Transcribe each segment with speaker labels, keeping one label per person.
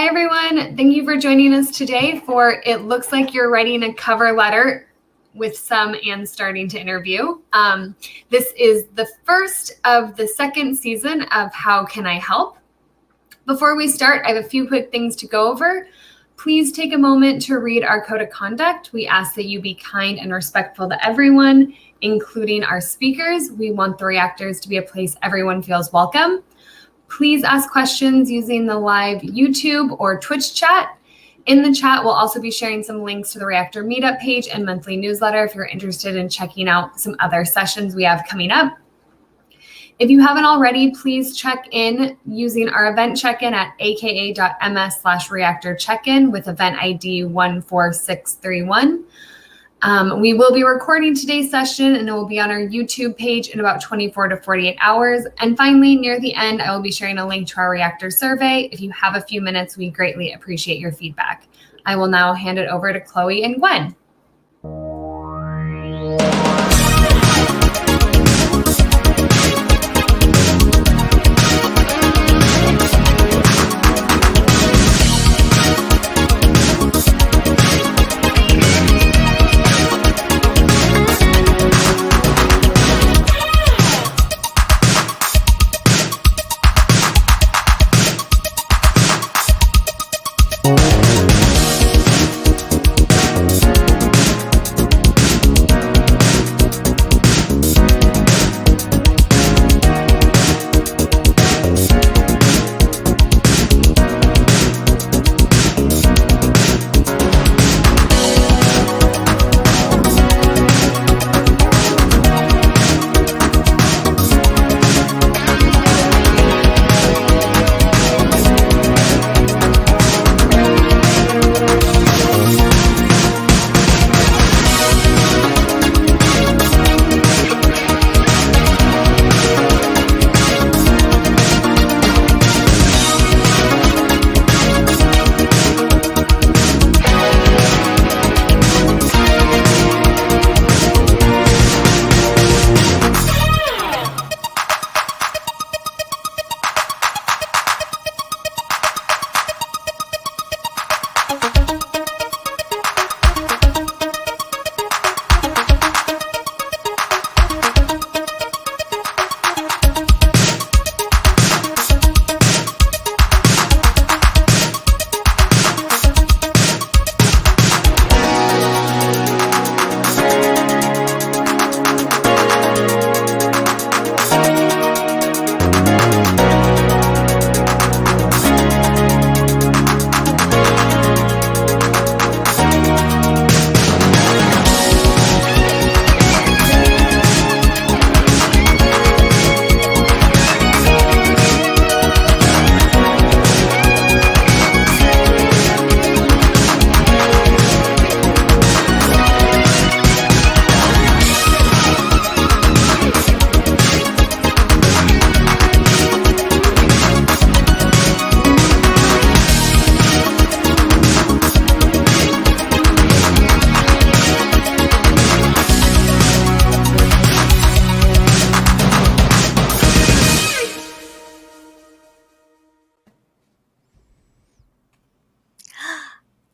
Speaker 1: Hi, everyone. Thank you for joining us today for It Looks Like You're Writing a Cover Letter with Some and Starting to Interview. This is the first of the second season of How Can I Help? Before we start, I have a few quick things to go over. Please take a moment to read our code of conduct. We ask that you be kind and respectful to everyone, including our speakers. We want the reactors to be a place everyone feels welcome. Please ask questions using the live YouTube or Twitch chat. In the chat, we'll also be sharing some links to the Reactor Meetup page and monthly newsletter if you're interested in checking out some other sessions we have coming up. If you haven't already, please check in using our event check-in at aka.ms/reactor check-in with event ID 14631. We will be recording today's session and it will be on our YouTube page in about 24 to 48 hours. And finally, near the end, I will be sharing a link to our reactor survey. If you have a few minutes, we greatly appreciate your feedback. I will now hand it over to Chloe and Gwen.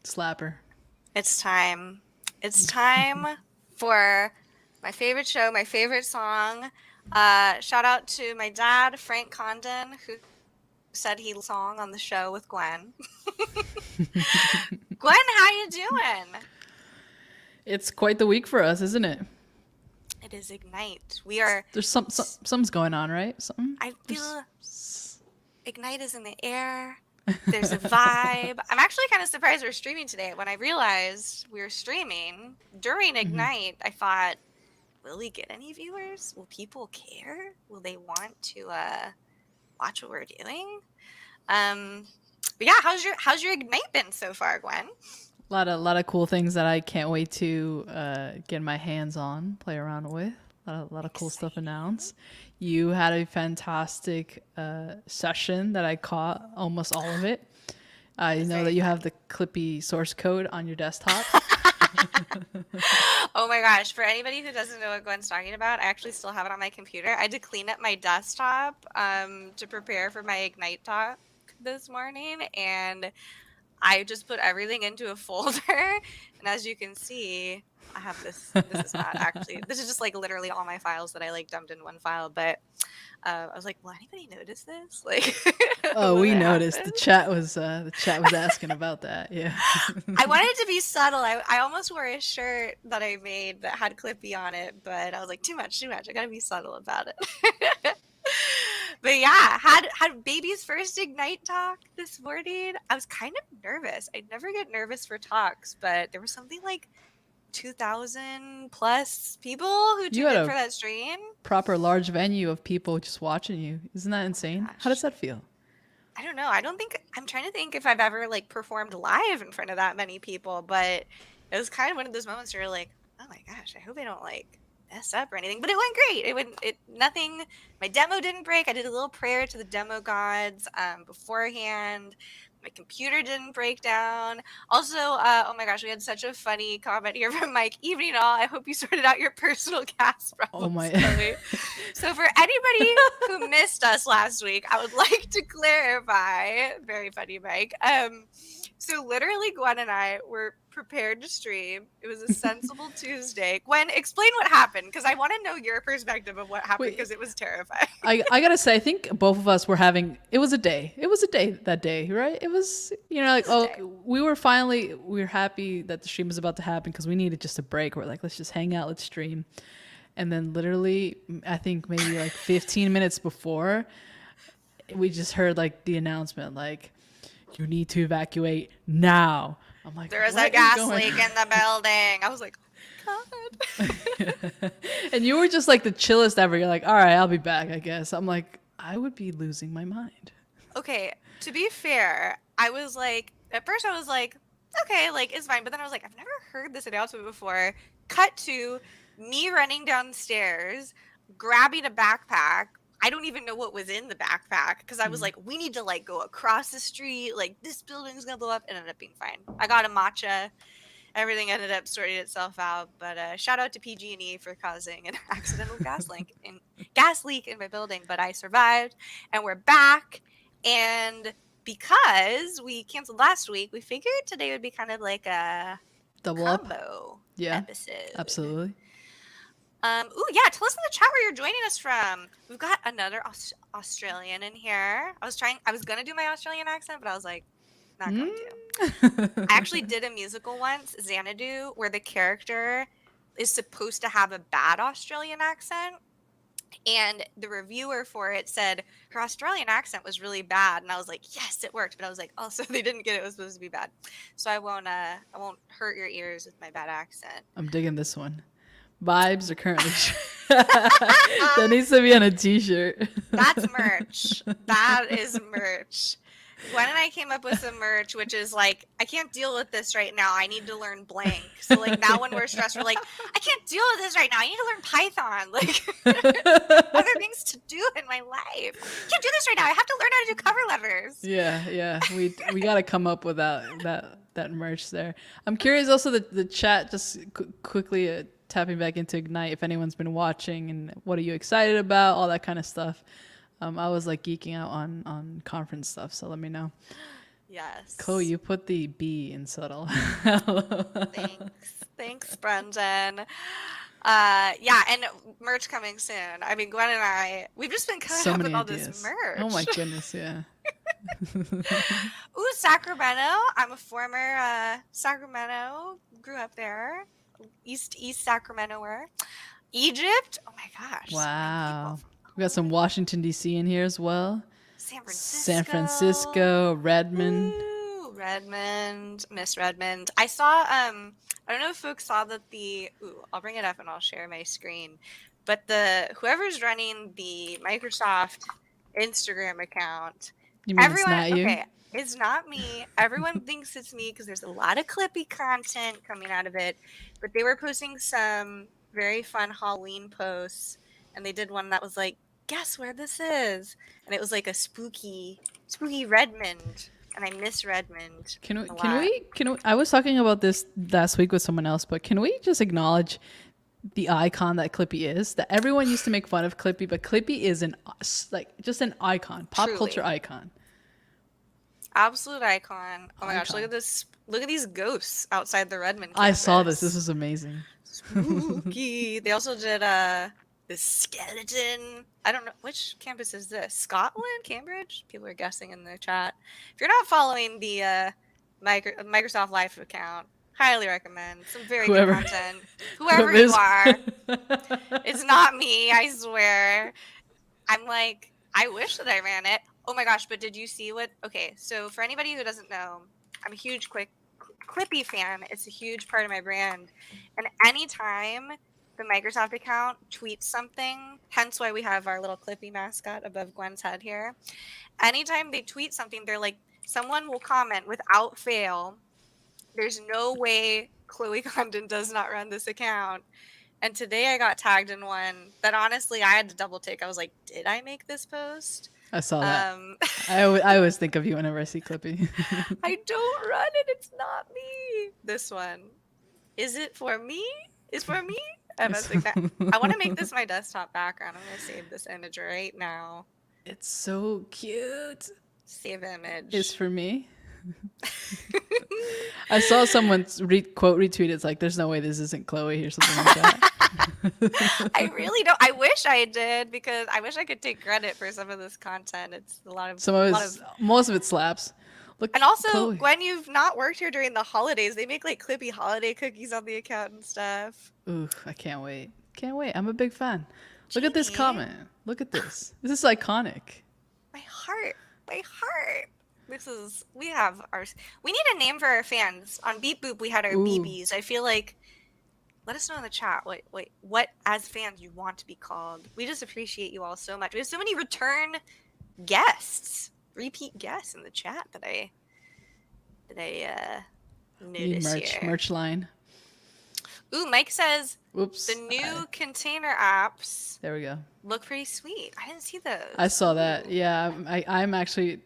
Speaker 2: Slapper.
Speaker 3: It's time. It's time for my favorite show, my favorite song. Shout out to my dad, Frank Condon, who said he song on the show with Gwen. Gwen, how you doing?
Speaker 2: It's quite the week for us, isn't it?
Speaker 3: It is Ignite. We are.
Speaker 2: There's something's going on, right? Something.
Speaker 3: I feel Ignite is in the air. There's a vibe. I'm actually kind of surprised we're streaming today. When I realized we were streaming during Ignite, I thought, will we get any viewers? Will people care? Will they want to watch what we're doing? But yeah, how's your Ignite been so far, Gwen?
Speaker 2: A lot of cool things that I can't wait to get my hands on, play around with. A lot of cool stuff announced. You had a fantastic session that I caught almost all of it. I know that you have the Clippy source code on your desktop.
Speaker 3: Oh my gosh. For anybody who doesn't know what Gwen's talking about, I actually still have it on my computer. I had to clean up my desktop to prepare for my Ignite talk this morning, and I just put everything into a folder. And as you can see, I have this. This is not actually. This is just like literally all my files that I like dumped in one file. But I was like, will anybody notice this? Like,
Speaker 2: Oh,
Speaker 3: will
Speaker 2: we
Speaker 3: it
Speaker 2: noticed.
Speaker 3: happen?
Speaker 2: The chat was asking about that. Yeah.
Speaker 3: I wanted it to be subtle. I almost wore a shirt that I made that had Clippy on it, but I was like, too much. I gotta be subtle about it. But yeah, had baby's first Ignite talk this morning. I was kind of nervous. I never get nervous for talks, but there was something like 2,000 plus people who
Speaker 2: You
Speaker 3: tuned
Speaker 2: had
Speaker 3: in
Speaker 2: a
Speaker 3: for that stream.
Speaker 2: proper large venue of people just watching you. Isn't that insane?
Speaker 3: Gosh.
Speaker 2: How does that feel?
Speaker 3: I don't know. I'm trying to think if I've ever like performed live in front of that many people, but it was kind of one of those moments where you're like, oh my gosh, I hope I don't like mess up or anything. But it went great. Nothing, my demo didn't break. I did a little prayer to the demo gods beforehand. My computer didn't break down. Also, oh my gosh, we had such a funny comment here from Mike. Evening all. I hope you sorted out your personal gas problems.
Speaker 2: Oh my.
Speaker 3: Chloe. So for anybody who missed us last week, I would like to clarify. Very funny, Mike. So literally, Gwen and I were prepared to stream. It was a sensible Tuesday. Gwen, explain what happened, because I want to know your perspective of what happened, because it was terrifying.
Speaker 2: I gotta say, I think both of us were having. It was a day that day, right? It was, like, we were happy that the stream was about to happen because we needed just a break. We're like, let's just hang out, let's stream. And then literally, I think maybe like 15 minutes before, we just heard like the announcement, like, you need to evacuate now. I'm like,
Speaker 3: there is a gas leak in the building. I was like, oh God.
Speaker 2: And you were just like the chillest ever. You're like, all right, I'll be back, I guess. I'm like, I would be losing my mind.
Speaker 3: Okay, to be fair, I was like, at first I was like, okay, like, it's fine. But then I was like, I've never heard this announcement before. Cut to me running downstairs, grabbing a backpack. I don't even know what was in the backpack, because I was like, we need to like go across the street. Like, this building's gonna blow up. It ended up being fine. I got a matcha. Everything ended up sorting itself out. But shout out to PG&E for causing an accidental gas leak in my building. But I survived, and we're back. And because we canceled last week, we figured today would be kind of like a
Speaker 2: double
Speaker 3: combo episode.
Speaker 2: Absolutely.
Speaker 3: Ooh, yeah, tell us in the chat where you're joining us from. We've got another Australian in here. I was gonna do my Australian accent, but I was like, not going to. I actually did a musical once, Xanadu, where the character is supposed to have a bad Australian accent. And the reviewer for it said her Australian accent was really bad. And I was like, yes, it worked. But I was like, also, they didn't get it. It was supposed to be bad. So I won't hurt your ears with my bad accent.
Speaker 2: I'm digging this one. Vibes are currently that needs to be on a t-shirt.
Speaker 3: That's merch. That is merch. Gwen and I came up with some merch, which is like, I can't deal with this right now. I need to learn blank. So like now when we're stressed, we're like, I can't deal with this right now. I need to learn Python. Like other things to do in my life. I can't do this right now. I have to learn how to do cover letters.
Speaker 2: Yeah. We got to come up with that merch there. I'm curious also the chat, just quickly tapping back into Ignite, if anyone's been watching and what are you excited about, all that kind of stuff. I was like geeking out on conference stuff, so let me know.
Speaker 3: Yes.
Speaker 2: Chloe, you put the B in subtle.
Speaker 3: Thanks, Brendan. Yeah, and merch coming soon. I mean, Gwen and I, we've just been coming up with all this merch.
Speaker 2: Oh my goodness, yeah.
Speaker 3: Ooh, Sacramento. I'm a former Sacramento. Grew up there. East Sacramento. Egypt. Oh my gosh.
Speaker 2: Wow. We got some Washington, D.C. in here as well.
Speaker 3: San Francisco.
Speaker 2: Redmond.
Speaker 3: Ooh, Redmond. Miss Redmond. I saw, I don't know if folks saw that I'll bring it up and I'll share my screen. But whoever's running the Microsoft Instagram account.
Speaker 2: You mean it's not you?
Speaker 3: Okay, it's not me. Everyone thinks it's me because there's a lot of Clippy content coming out of it. But they were posting some very fun Halloween posts. And they did one that was like, guess where this is? And it was like a spooky Redmond. And I miss Redmond.
Speaker 2: Can we I was talking about this last week with someone else, but can we just acknowledge the icon that Clippy is? That everyone used to make fun of Clippy, but Clippy is just an icon, pop culture icon.
Speaker 3: Absolute icon. Oh my gosh, look
Speaker 2: Icon.
Speaker 3: at this. Look at these ghosts outside the Redmond
Speaker 2: I
Speaker 3: campus.
Speaker 2: saw this. This was amazing.
Speaker 3: Spooky. They also did this skeleton. I don't know which campus is this. Scotland, Cambridge. People are guessing in the chat. If you're not following the Microsoft Live account, highly recommend. Some very good content. Whoever you are, it's not me. I swear. I'm like, I wish that I ran it. Oh my gosh! But did you see what? Okay, so for anybody who doesn't know, I'm a huge Clippy fan. It's a huge part of my brand. And anytime the Microsoft account tweets something, hence why we have our little Clippy mascot above Gwen's head here. Anytime they tweet something, they're like, someone will comment without fail, there's no way Chloe Condon does not run this account. And today I got tagged in one that honestly I had to double take. I was like, did I make this post?
Speaker 2: I saw that. I always think of you whenever I see Clippy.
Speaker 3: I don't run it. It's not me. This one. Is it for me? Is for me? I want to make this my desktop background. I'm going to save this image right now.
Speaker 2: It's so cute.
Speaker 3: Save image.
Speaker 2: It's for me. I saw someone quote retweet. It's like, there's no way this isn't Chloe or something like that.
Speaker 3: I really don't. I wish I did, because I wish I could take credit for some of this content. It's a lot of
Speaker 2: most of it slaps. Look,
Speaker 3: and also,
Speaker 2: Chloe.
Speaker 3: Gwen, you've not worked here during the holidays. They make like Clippy holiday cookies on the account and stuff.
Speaker 2: Ooh, I can't wait. Can't wait. I'm a big fan. Look at this comment. Look at this. This is iconic.
Speaker 3: My heart. We need a name for our fans. On Beep Boop, we had our BBs. I feel like, let us know in the chat what as fans you want to be called. We just appreciate you all so much. We have so many repeat guests in the chat that I noticed here.
Speaker 2: Merch line.
Speaker 3: Ooh, Mike says,
Speaker 2: "Oops,
Speaker 3: the new container apps.
Speaker 2: There we go.
Speaker 3: Look pretty sweet. I didn't see those.
Speaker 2: I saw that. Yeah, I'm actually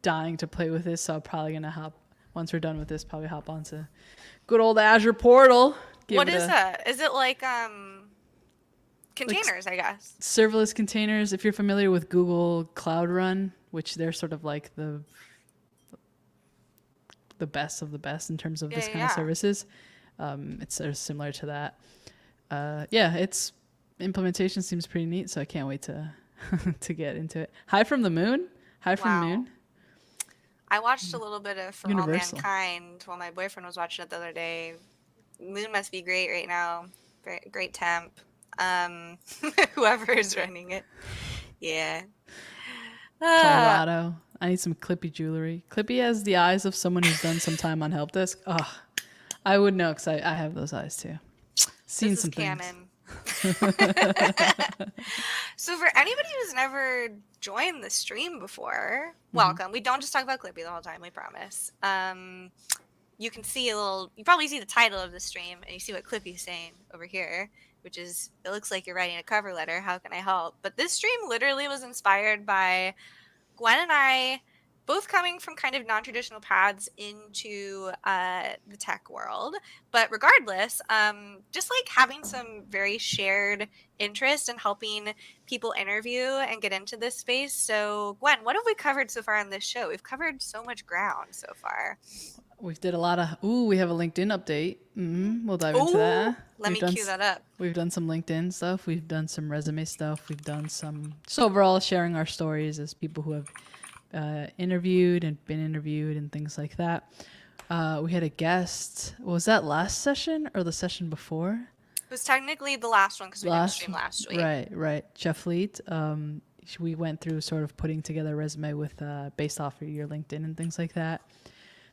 Speaker 2: dying to play with this, so I'm probably gonna once we're done with this, probably hop onto good old Azure portal.
Speaker 3: What is that? Is it like containers? Like, I guess
Speaker 2: serverless containers. If you're familiar with Google Cloud Run, which they're sort of like the best of the best in terms of this kind of services. It's sort of similar to that. Its implementation seems pretty neat, so I can't wait to to get into it. Hi from the Moon. Hi from the Moon.
Speaker 3: I watched a little bit of For All Mankind while my boyfriend was watching it the other day. Moon must be great right now. Great temp. Whoever is running it. Yeah.
Speaker 2: Colorado. I need some Clippy jewelry. Clippy has the eyes of someone who's done some time on help desk. Oh, I would know because I have those eyes too. Seen some things.
Speaker 3: So for anybody who's never joined the stream before, welcome. We don't just talk about Clippy the whole time, we promise. You can see you probably see the title of the stream and you see what Clippy's saying over here, which is, it looks like you're writing a cover letter. How can I help? But this stream literally was inspired by Gwen and I both coming from kind of non-traditional paths into the tech world. But regardless, just like having some very shared interest in helping people interview and get into this space. So Gwen, what have we covered so far on this show? We've covered so much ground so far.
Speaker 2: We did a lot of, we have a LinkedIn update. We'll dive into that.
Speaker 3: Let me cue that up.
Speaker 2: We've done some LinkedIn stuff. We've done some resume stuff. We've done some, just overall sharing our stories as people who have interviewed and been interviewed and things like that. We had a guest. Was that last session or the session before?
Speaker 3: It was technically the last one because we didn't stream last week.
Speaker 2: Right. Jeff Fleet. We went through sort of putting together a resume with based off of your LinkedIn and things like that.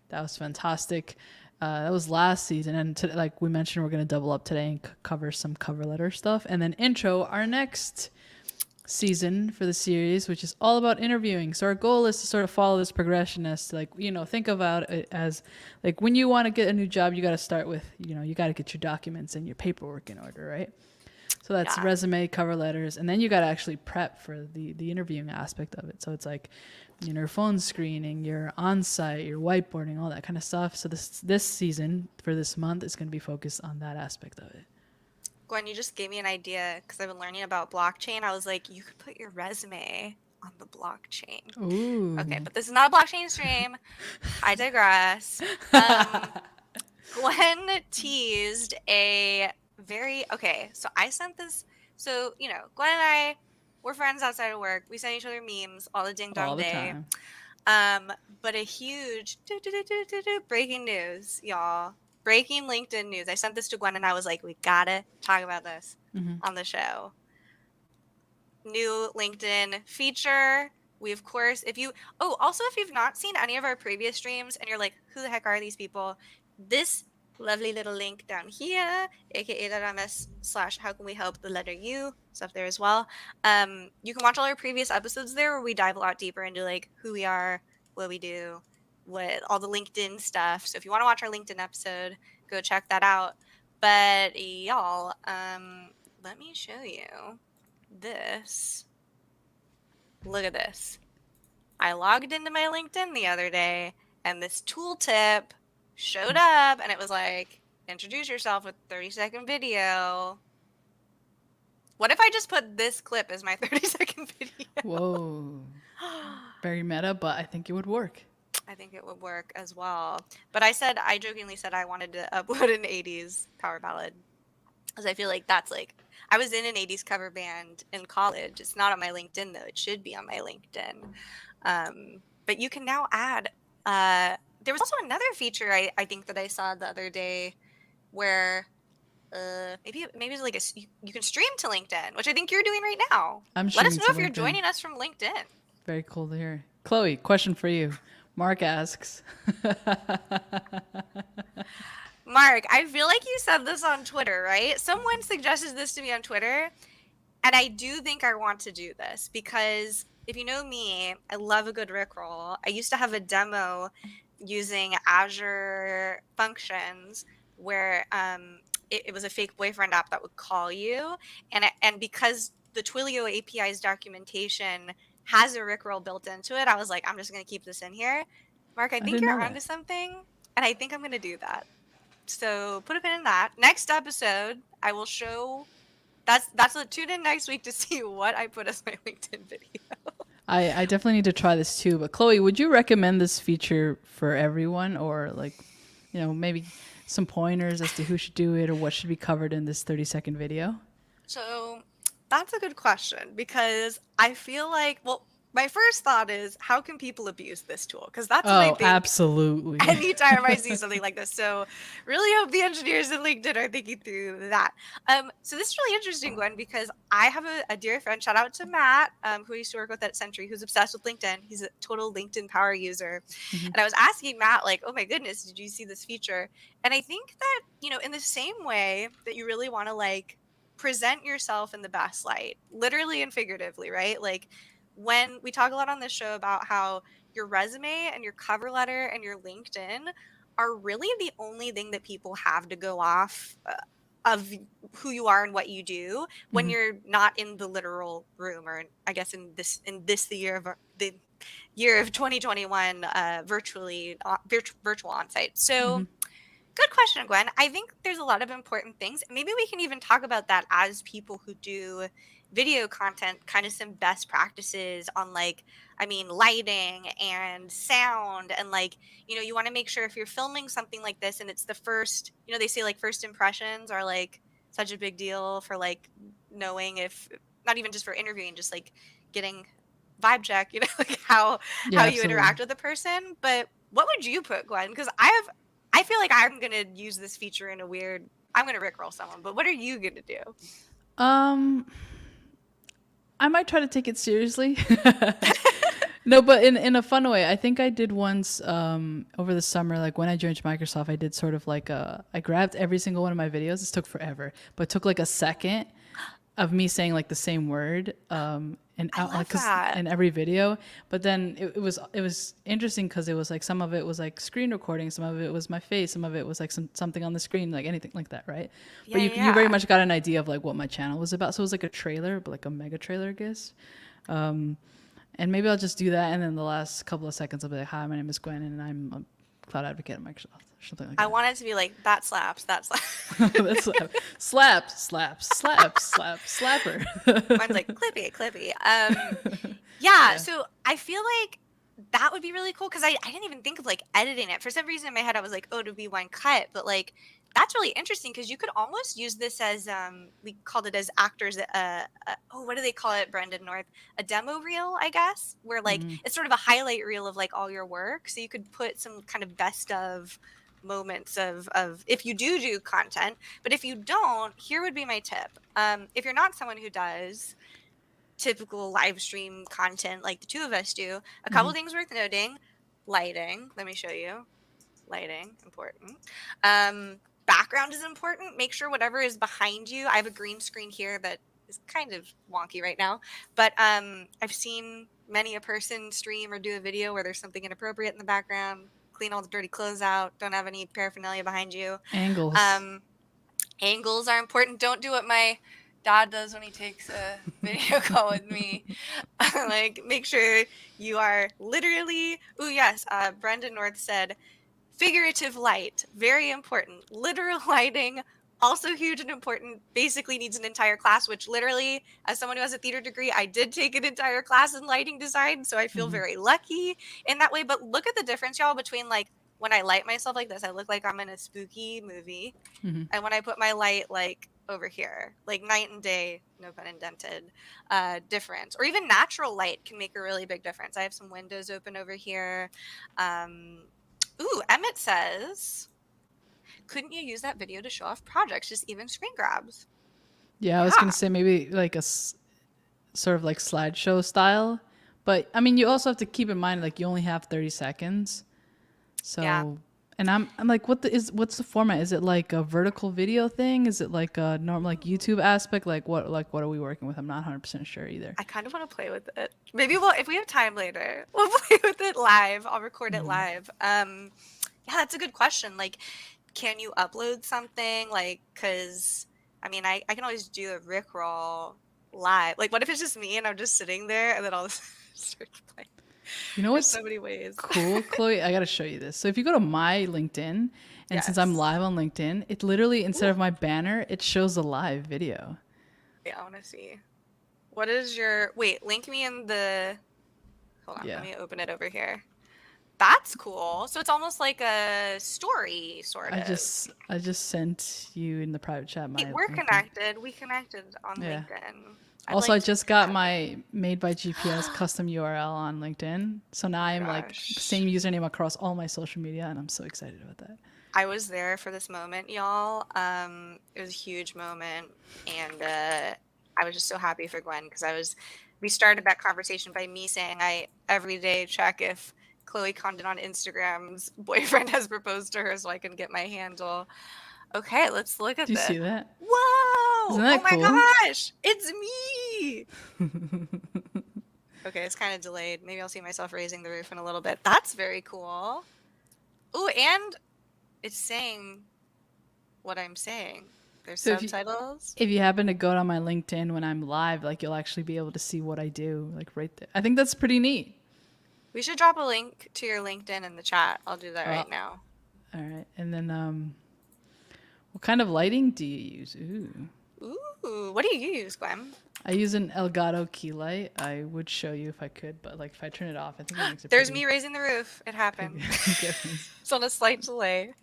Speaker 2: That was fantastic. That was last season, and like we mentioned, we're going to double up today and cover some cover letter stuff, and then intro our next season for the series, which is all about interviewing. So our goal is to sort of follow this progression as to, like, think about it as like when you want to get a new job, you got to start with, you got to get your documents and your paperwork in order, right? So that's resume, cover letters, and then you got to actually prep for the interviewing aspect of it. So it's like, your phone screening, your on-site, your whiteboarding, all that kind of stuff. So this season for this month is going to be focused on that aspect of it.
Speaker 3: Gwen, you just gave me an idea because I've been learning about blockchain. I was like, you could put your resume on the blockchain.
Speaker 2: Ooh.
Speaker 3: Okay, but this is not a blockchain stream. I digress. Gwen teased a so I sent this. So, you know, Gwen and I, we're friends outside of work. We send each other memes all the ding dong
Speaker 2: All the
Speaker 3: day.
Speaker 2: time.
Speaker 3: But a huge breaking news, y'all. Breaking LinkedIn news. I sent this to Gwen and I was like, we gotta talk about this on the show. New LinkedIn feature. We, of course, if you've not seen any of our previous streams and you're like, who the heck are these people? This lovely little link down here, aka.ms/how can we help, the letter U, stuff there as well. You can watch all our previous episodes there where we dive a lot deeper into like who we are, what we do, what all the LinkedIn stuff. So if you want to watch our LinkedIn episode, go check that out. But y'all, let me show you this. Look at this. I logged into my LinkedIn the other day and this tooltip showed up and it was like, introduce yourself with 30-second video. What if I just put this clip as my 30-second video?
Speaker 2: Whoa. Very meta, but I think it would work.
Speaker 3: I think it would work as well. But I jokingly said I wanted to upload an 80s power ballad. Because I feel like that's like, I was in an 80s cover band in college. It's not on my LinkedIn though. It should be on my LinkedIn. But you can now add, there was also another feature I think that I saw the other day where maybe it's like you can stream to LinkedIn, which I think you're doing right now. Let us know if you're joining us from LinkedIn.
Speaker 2: Very cool to hear. Chloe, question for you. Mark asks.
Speaker 3: Mark, I feel like you said this on Twitter, right? Someone suggested this to me on Twitter, and I do think I want to do this because if you know me, I love a good Rickroll. I used to have a demo using Azure functions where it was a fake boyfriend app that would call you, and because the Twilio API's documentation has a Rickroll built into it, I was like, I'm just going to keep this in here. Mark, I think you're onto something, and I think I'm going to do that. So put a pin in that. Next episode, I will show. That's what. Tune in next week to see what I put as my LinkedIn video.
Speaker 2: I definitely need to try this too. But Chloe, would you recommend this feature for everyone, or like, you know, maybe some pointers as to who should do it or what should be covered in this 30-second video?
Speaker 3: So that's a good question because I feel like, well, my first thought is how can people abuse this tool? Because that's what I think.
Speaker 2: Absolutely.
Speaker 3: Anytime I see something like this. So really hope the engineers at LinkedIn are thinking through that. So this is really interesting, Gwen, because I have a dear friend, shout out to Matt, who I used to work with at Sentry, who's obsessed with LinkedIn. He's a total LinkedIn power user. And I was asking Matt, like, oh my goodness, did you see this feature? And I think that, you know, in the same way that you really want to like present yourself in the best light, literally and figuratively, right? Like, when we talk a lot on this show about how your resume and your cover letter and your LinkedIn are really the only thing that people have to go off of who you are and what you do when you're not in the literal room, or I guess in this the year of 2021 virtual on-site. So good question, Gwen. I think there's a lot of important things. Maybe we can even talk about that as people who do video content, kind of some best practices on like, I mean, lighting and sound. And like, you know, you want to make sure if you're filming something like this and it's the first, you know, they say like first impressions are like such a big deal for like knowing if, not even just for interviewing, just like getting vibe check, you know, like how you interact with the person. But what would you put, Gwen? Because I feel like I'm going to use this feature in a weird, I'm going to Rickroll someone, but what are you going to do?
Speaker 2: I might try to take it seriously. No, but in a fun way. I think I did once over the summer, like when I joined Microsoft, I did sort of like I grabbed every single one of my videos. This took forever, but it took like a second of me saying like the same word and out like in every video. But then it was interesting because it was like some of it was like screen recording, some of it was my face, some of it was like something on the screen, like anything like that, right? Yeah, but you very much got an idea of like what my channel was about. So it was like a trailer, but like a mega trailer, I guess. And maybe I'll just do that, and then the last couple of seconds I'll be like, "Hi, my name is Gwyn, and I'm a cloud advocate at Microsoft." Something like that.
Speaker 3: I want it to be like that slaps.
Speaker 2: That slap, slapper.
Speaker 3: Mine's like clippy. Yeah, so I feel like that would be really cool because I didn't even think of like editing it. For some reason in my head I was like, oh, to be one cut, but like that's really interesting because you could almost use this as we called it as actors oh, what do they call it, Brendan North? A demo reel, I guess, where like it's sort of a highlight reel of like all your work. So you could put some kind of best of moments of if you do content, but if you don't, here would be my tip. If you're not someone who does typical live stream content like the two of us do, a couple things worth noting. Lighting, let me show you. Lighting, important. Background is important. Make sure whatever is behind you, I have a green screen here that is kind of wonky right now, but I've seen many a person stream or do a video where there's something inappropriate in the background. Clean all the dirty clothes out, don't have any paraphernalia behind you.
Speaker 2: Angles.
Speaker 3: Angles are important. Don't do what my dad does when he takes a video call with me. Like, make sure you are literally, oh yes, Brendan North said, figurative light, very important. Literal lighting, also huge and important, basically needs an entire class, which literally, as someone who has a theater degree, I did take an entire class in lighting design, so I feel very lucky in that way. But look at the difference, y'all, between like when I light myself like this, I look like I'm in a spooky movie, and when I put my light like over here, like night and day, no pun intended, difference. Or even natural light can make a really big difference. I have some windows open over here. Ooh, Emmett says, couldn't you use that video to show off projects, just even screen grabs?
Speaker 2: Yeah, I was going to say maybe like a sort of like slideshow style. But I mean, you also have to keep in mind, like you only have 30 seconds. So, and I'm like, what's the format? Is it like a vertical video thing? Is it like a normal, like YouTube aspect? Like what are we working with? I'm not 100% sure either.
Speaker 3: I kind of want to play with it. Maybe if we have time later, we'll play with it live. I'll record it live. Yeah, that's a good question. Like, can you upload something? Like, cause I mean, I can always do a Rickroll live. Like, what if it's just me and I'm just sitting there and then I'll start playing?
Speaker 2: You know what's
Speaker 3: so many ways.
Speaker 2: Cool, Chloe? I gotta show you this. So if you go to my LinkedIn, and since I'm live on LinkedIn, it literally, instead of my banner, it shows a live video.
Speaker 3: Yeah, I want to see. What is your... Wait, link me in the... Hold on, let me open it over here. That's cool. So it's almost like a story, sort of.
Speaker 2: I just sent you in the private chat.
Speaker 3: We're connected. We connected on LinkedIn.
Speaker 2: Also, I just got my Made by GPS custom URL on LinkedIn. So now I'm like same username across all my social media, and I'm so excited about that.
Speaker 3: I was there for this moment, y'all. It was a huge moment, and I was just so happy for Gwen because we started that conversation by me saying I every day check if Chloe Condon on Instagram's boyfriend has proposed to her so I can get my handle. Okay, let's look at this.
Speaker 2: Do you see that?
Speaker 3: Whoa!
Speaker 2: Isn't that cool?
Speaker 3: Oh my gosh! It's me! Okay, it's kind of delayed. Maybe I'll see myself raising the roof in a little bit. That's very cool. Ooh, and it's saying what I'm saying. There's subtitles.
Speaker 2: If you happen to go to my LinkedIn when I'm live, like you'll actually be able to see what I do, like right there. I think that's pretty neat.
Speaker 3: We should drop a link to your LinkedIn in the chat. I'll do that right now.
Speaker 2: All right, and then what kind of lighting do you use?
Speaker 3: Ooh, what do you use, Gwen?
Speaker 2: I use an Elgato key light. I would show you if I could, but like if I turn it off, I think it makes it
Speaker 3: There's me raising the roof. It happened. It's on a slight delay.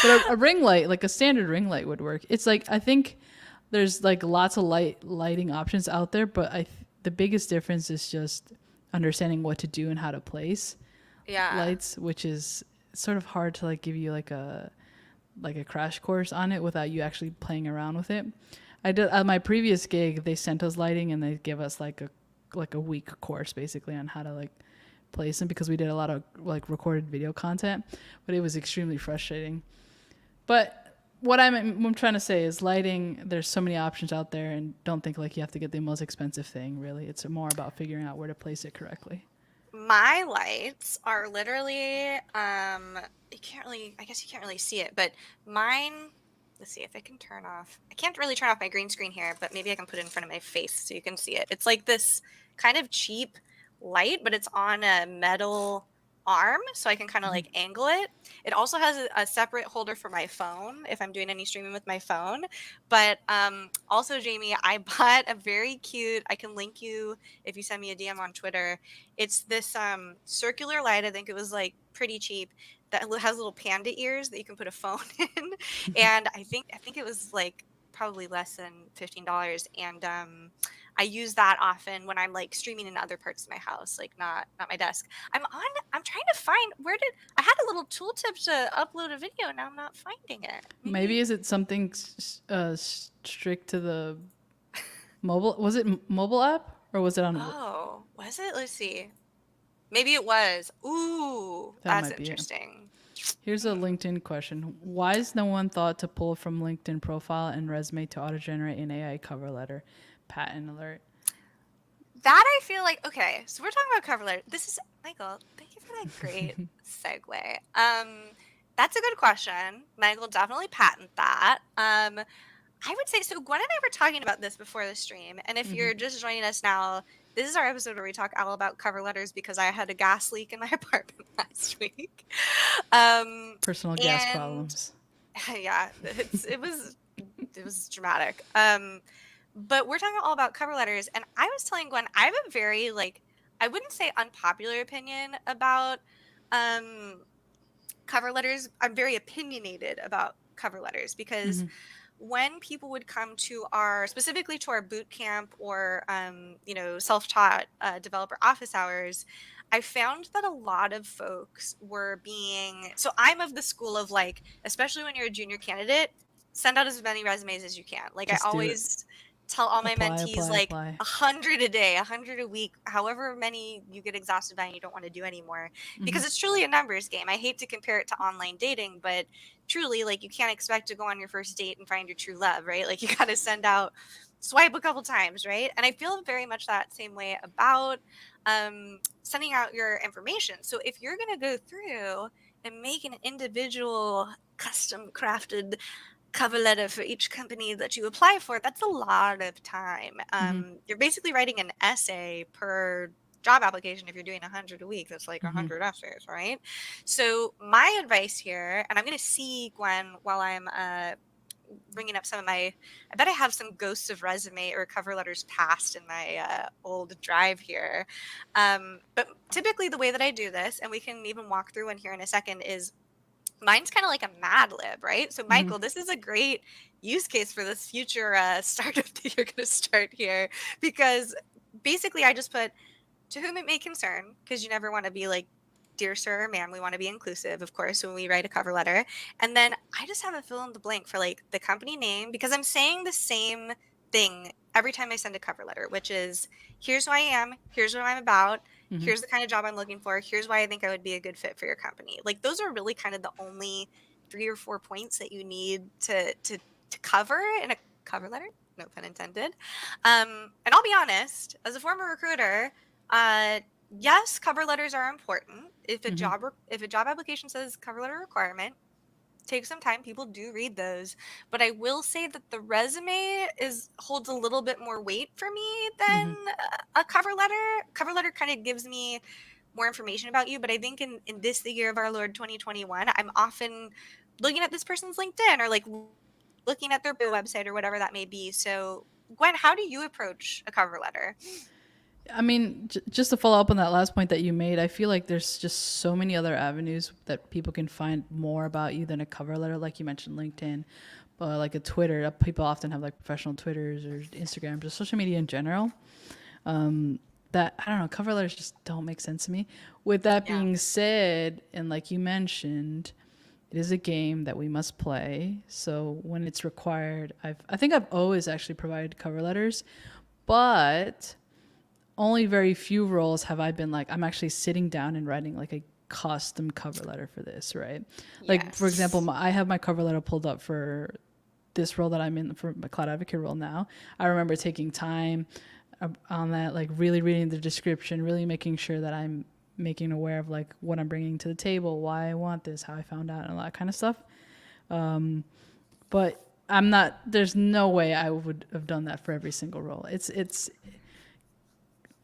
Speaker 2: But a ring light, like a standard ring light would work. It's like, I think there's like lots of lighting options out there, but the biggest difference is just understanding what to do and how to place lights, which is sort of hard to like give you like a crash course on it without you actually playing around with it. I did at my previous gig, they sent us lighting and they give us like a week course basically on how to like place them because we did a lot of like recorded video content, but it was extremely frustrating. But what I'm trying to say is lighting, there's so many options out there, and don't think like you have to get the most expensive thing, really. It's more about figuring out where to place it correctly.
Speaker 3: My lights are literally, I guess you can't really see it, but mine, let's see if I can turn off. I can't really turn off my green screen here, but maybe I can put it in front of my face so you can see it. It's like this kind of cheap light, but it's on a metal arm, so I can kind of like angle it. It also has a separate holder for my phone if I'm doing any streaming with my phone. But also, Jamie, I bought a very cute, I can link you if you send me a DM on Twitter. It's this circular light. I think it was like pretty cheap, that has little panda ears that you can put a phone in. And I think it was like probably less than $15. And I use that often when I'm like streaming in other parts of my house, like not my desk. I'm trying to find, I had a little tooltip to upload a video, and now I'm not finding it.
Speaker 2: Maybe is it something strict to the mobile? Was it mobile app or was it on?
Speaker 3: Oh, was it? Let's see. Maybe it was. Ooh,
Speaker 2: That
Speaker 3: that's
Speaker 2: might be it.
Speaker 3: interesting.
Speaker 2: Here's a LinkedIn question. Why is no one thought to pull from LinkedIn profile and resume to auto-generate an AI cover letter? Patent alert.
Speaker 3: That I feel like, okay, so we're talking about cover letter. This is, Michael, thank you for that great segue. That's a good question. Michael, definitely patent that. I would say, so Gwen and I were talking about this before the stream, and if you're just joining us now, this is our episode where we talk all about cover letters because I had a gas leak in my apartment last week.
Speaker 2: Personal gas problems.
Speaker 3: Yeah, it was dramatic. But we're talking all about cover letters, and I was telling Gwen I have a very I wouldn't say unpopular opinion about cover letters. I'm very opinionated about cover letters because when people would come to specifically to our boot camp or self-taught developer office hours, I found that a lot of folks were so I'm of the school of especially when you're a junior candidate, send out as many resumes as you can.
Speaker 2: Just
Speaker 3: I always tell all my mentees
Speaker 2: apply.
Speaker 3: 100 a day, 100 a week, however many you get exhausted by and you don't want to do anymore, because it's truly a numbers game. I hate to compare it to online dating, but truly, you can't expect to go on your first date and find your true love, right? You got to swipe a couple times, right? And I feel very much that same way about sending out your information. So if you're going to go through and make an individual custom crafted cover letter for each company that you apply for, that's a lot of time. You're basically writing an essay per job application. If you're doing 100 a week, that's 100 essays, right? So my advice here, and I'm going to see Gwen while I'm bringing up I bet I have some ghosts of resume or cover letters passed in my old drive here. But typically the way that I do this, and we can even walk through one here in a second, is mine's kind of like a Mad Lib, right? So Michael, this is a great use case for this future startup that you're going to start here, because basically I just put to whom it may concern, because you never want to be dear sir or ma'am, we want to be inclusive, of course, when we write a cover letter. And then I just have a fill in the blank for the company name, because I'm saying the same thing every time I send a cover letter, which is, here's who I am, here's what I'm about, here's the kind of job I'm looking for, here's why I think I would be a good fit for your company. Those are really kind of the only 3 or 4 points that you need to cover in a cover letter, no pun intended. And I'll be honest, as a former recruiter, yes, cover letters are important. If a job application says cover letter requirement, take some time. People do read those, but I will say that the resume holds a little bit more weight for me than a cover letter. Cover letter kind of gives me more information about you, but I think in this, the year of our Lord 2021, I'm often looking at this person's LinkedIn or looking at their website or whatever that may be. So Gwen, how do you approach a cover letter?
Speaker 2: I mean, just to follow up on that last point that you made, I feel like there's just so many other avenues that people can find more about you than a cover letter. Like you mentioned, LinkedIn, but a Twitter. People often have professional Twitters or Instagram, just social media in general. That, I don't know, cover letters just don't make sense to me. With that being said, and like you mentioned, it is a game that we must play. So when it's required, I think I've always actually provided cover letters, but only very few roles have I been I'm actually sitting down and writing a custom cover letter for this, right? For example, I have my cover letter pulled up for this role that I'm in, for my cloud advocate role now. I remember taking time on that, really reading the description, really making sure that I'm making aware of what I'm bringing to the table, why I want this, how I found out, and all that kind of stuff. But there's no way I would have done that for every single role.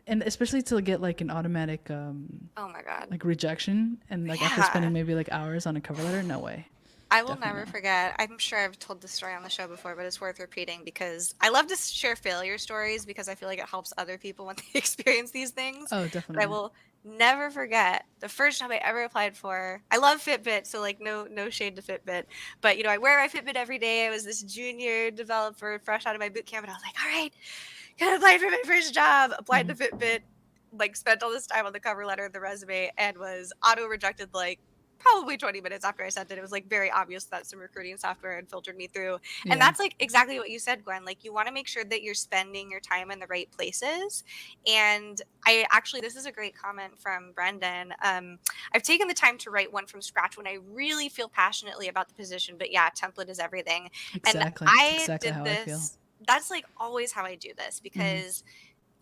Speaker 2: and especially to get like an automatic
Speaker 3: Oh my God.
Speaker 2: like rejection, and like after spending maybe like hours on a cover letter, no way.
Speaker 3: I will
Speaker 2: Definitely
Speaker 3: never
Speaker 2: not.
Speaker 3: forget. I'm sure I've told this story on the show before, but it's worth repeating because I love to share failure stories because I feel like it helps other people when they experience these things.
Speaker 2: Oh,
Speaker 3: But I
Speaker 2: definitely.
Speaker 3: will never forget the first job I ever applied for. I love Fitbit, so like no shade to Fitbit, but you know I wear my Fitbit every day. I was this junior developer, fresh out of my boot camp, and I was like, all right, gonna apply for my first job. Applied to Fitbit, like spent all this time on the cover letter, the resume, and was auto rejected like probably 20 minutes after I sent it. It was like very obvious that some recruiting software had filtered me through. And
Speaker 2: Yeah.
Speaker 3: that's like exactly what you said, Gwen. Like you want to make sure that you're spending your time in the right places. And I actually, this is a great comment from Brendan. I've taken the time to write one from scratch when I really feel passionately about the position. But yeah, template is everything. And
Speaker 2: Exactly. That's
Speaker 3: I
Speaker 2: exactly
Speaker 3: did
Speaker 2: how I feel.
Speaker 3: this. That's like always how I do this because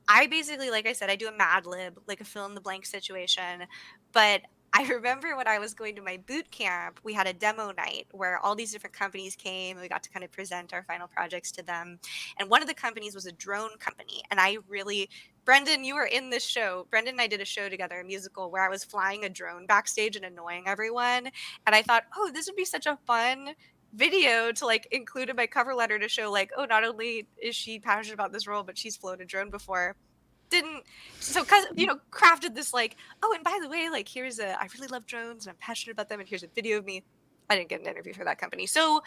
Speaker 3: I basically, like I said, I do a Mad Lib, like a fill in the blank situation. But I remember when I was going to my boot camp, we had a demo night where all these different companies came and we got to kind of present our final projects to them. And one of the companies was a drone company. And I really, Brendan, you were in this show. Brendan and I did a show together, a musical, where I was flying a drone backstage and annoying everyone. And I thought, oh, this would be such a fun video to like include in my cover letter to show like, oh, not only is she passionate about this role, but she's flown a drone before. Didn't so because crafted this like, oh, and by the way, like here's I really love drones and I'm passionate about them and here's a video of me. I didn't get an interview for that company. So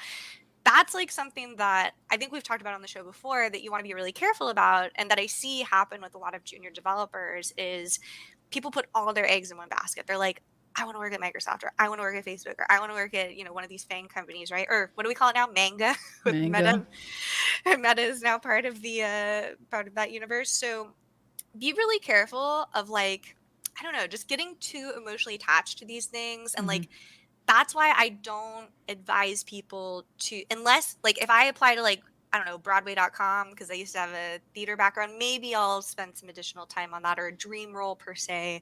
Speaker 3: that's like something that I think we've talked about on the show before that you want to be really careful about, and that I see happen with a lot of junior developers is people put all their eggs in one basket. They're like, I want to work at Microsoft, or I want to work at Facebook, or I want to work at one of these FANG companies, right? Or what do we call it now? Manga with
Speaker 2: Mango.
Speaker 3: Meta. Meta is now part of that universe. So be really careful of like, I don't know, just getting too emotionally attached to these things. And like, that's why I don't advise people to, unless like if I apply to like, I don't know, Broadway.com, because I used to have a theater background, maybe I'll spend some additional time on that, or a dream role per se.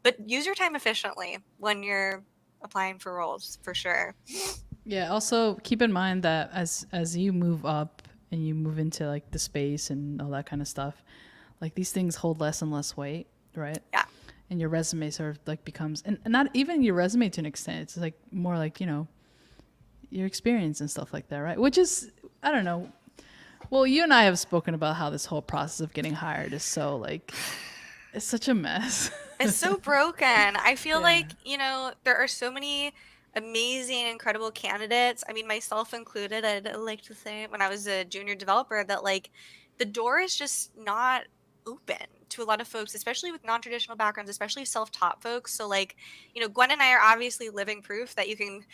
Speaker 3: But use your time efficiently when you're applying for roles, for sure.
Speaker 2: Yeah. Also, keep in mind that as you move up and you move into like the space and all that kind of stuff, like these things hold less and less weight, right?
Speaker 3: Yeah.
Speaker 2: And your resume sort of like becomes, and not even your resume to an extent. It's like more like your experience and stuff like that, right? Which is, I don't know. Well, you and I have spoken about how this whole process of getting hired is so like, it's such a mess.
Speaker 3: It's so broken. I feel
Speaker 2: Yeah.
Speaker 3: like, there are so many amazing, incredible candidates. I mean, myself included, I'd like to say when I was a junior developer that like the door is just not open to a lot of folks, especially with non-traditional backgrounds, especially self-taught folks. So like, Gwen and I are obviously living proof that you can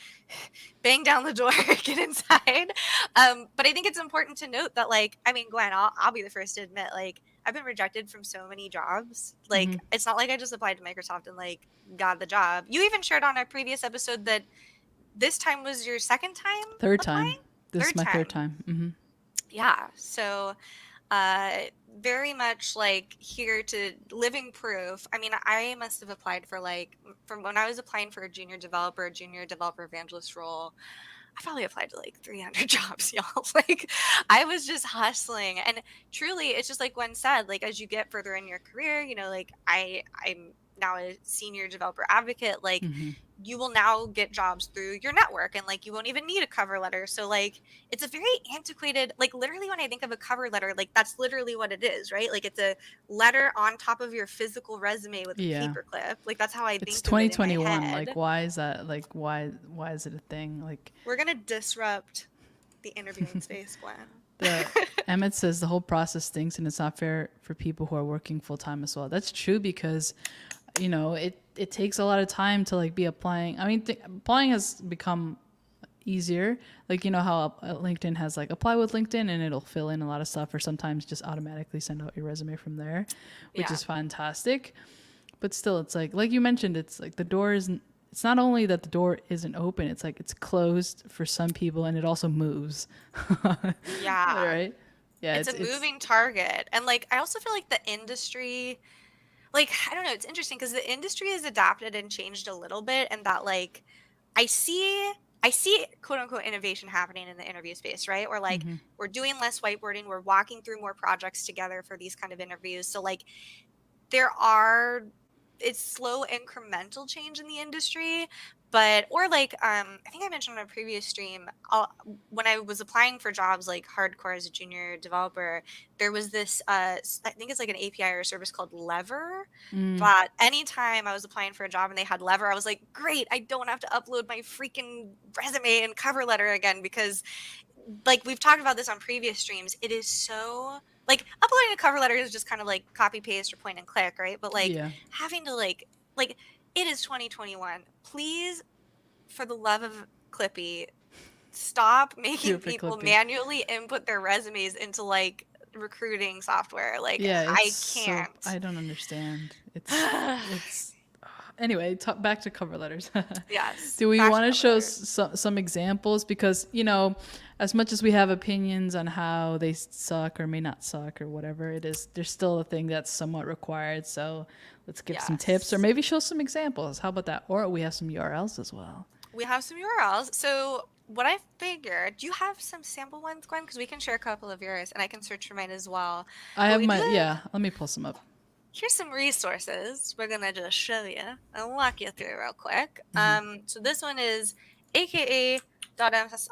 Speaker 3: bang down the door, get inside. But I think it's important to note that like, I mean, Gwen, I'll be the first to admit, like, I've been rejected from so many jobs. Like, it's not like I just applied to Microsoft and like got the job. You even shared on our previous episode that this time was your second time
Speaker 2: Third
Speaker 3: applying?
Speaker 2: time. This is my third time.
Speaker 3: Yeah. So very much like here to living proof. I mean, I must have applied for like, from when I was applying for a junior developer evangelist role, I probably applied to like 300 jobs, y'all. Like I was just hustling. And truly, it's just like Gwen said, like as you get further in your career, like I'm now a senior developer advocate, like you will now get jobs through your network and like you won't even need a cover letter. So like it's a very antiquated, like literally when I think of a cover letter, like that's literally what it is, right? Like it's a letter on top of your physical resume with a paperclip. Like that's how I think
Speaker 2: It's
Speaker 3: of it in my
Speaker 2: 2021.
Speaker 3: head.
Speaker 2: Like why is that? Like why is it a thing? Like
Speaker 3: we're gonna disrupt the interviewing space, Gwen.
Speaker 2: Emmett says the whole process stinks and it's not fair for people who are working full time as well. That's true because it takes a lot of time to like be applying. I mean, applying has become easier. Like, how LinkedIn has like apply with LinkedIn and it'll fill in a lot of stuff, or sometimes just automatically send out your resume from there, which is fantastic. But still, it's like you mentioned, it's like the door isn't, it's not only that the door isn't open, it's like it's closed for some people and it also moves.
Speaker 3: Yeah.
Speaker 2: Right? Yeah.
Speaker 3: It's a moving target. And like, I also feel like the industry, like, I don't know, it's interesting because the industry has adapted and changed a little bit, and that like I see I see quote unquote innovation happening in the interview space, right? Or like we're doing less whiteboarding, we're walking through more projects together for these kind of interviews. So like it's slow incremental change in the industry, but or like I think I mentioned on a previous stream, when I was applying for jobs like hardcore as a junior developer, there was this I think it's like an API or a service called Lever. But anytime I was applying for a job and they had Lever, I was like, great, I don't have to upload my freaking resume and cover letter again, because like we've talked about this on previous streams, it is so like uploading a cover letter is just kind of like copy paste or point and click, right? But like having to like it is 2021. Please, for the love of Clippy, stop making people manually input their resumes into like recruiting software. Like I can't.
Speaker 2: I don't understand. It's anyway, back to cover letters.
Speaker 3: Yes.
Speaker 2: Do we want to show some examples? Because, you know, as much as we have opinions on how they suck or may not suck or whatever it is, there's still a thing that's somewhat required. So let's give some tips or maybe show some examples. How about that? Or we have some URLs as well.
Speaker 3: We have some URLs. So what I figured, do you have some sample ones, Gwen? Because we can share a couple of yours and I can search for mine as well.
Speaker 2: I have my, let me pull some up.
Speaker 3: Here's some resources we're going to just show you and walk you through real quick. So this one is aka.ms,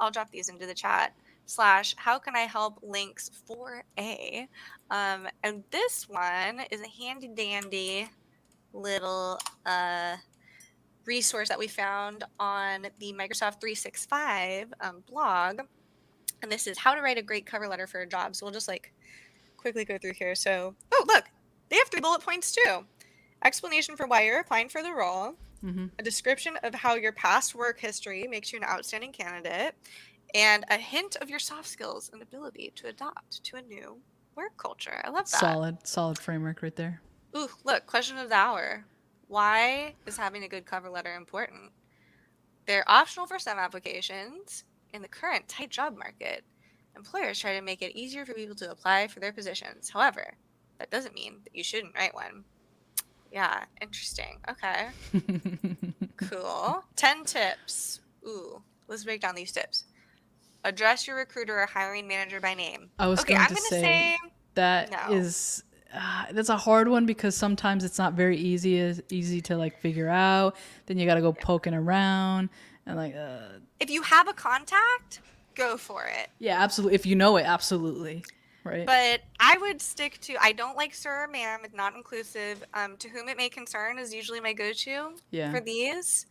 Speaker 3: I'll drop these into the chat, / how can I help links 4A. And this one is a handy dandy little resource that we found on the Microsoft 365 blog. And this is how to write a great cover letter for a job. So we'll just like quickly go through here. So, oh, look. They have 3 bullet points too. Explanation for why you're applying for the role. A description of how your past work history makes you an outstanding candidate. And a hint of your soft skills and ability to adapt to a new work culture. I love that.
Speaker 2: Solid framework right there.
Speaker 3: Ooh, look, question of the hour. Why is having a good cover letter important? They're optional for some applications. In the current tight job market, employers try to make it easier for people to apply for their positions. However, that doesn't mean that you shouldn't write one. Yeah, interesting. Okay. Cool. 10 tips. Ooh, let's break down these tips. Address your recruiter or hiring manager by name.
Speaker 2: I was going to say that is that's a hard one because sometimes it's not very easy to like figure out. Then you got to go poking around and like.
Speaker 3: If you have a contact, go for it.
Speaker 2: Yeah, absolutely. If you know it, absolutely. Right.
Speaker 3: But I would stick to, I don't like sir or ma'am, it's not inclusive. To whom it may concern is usually my go-to for these.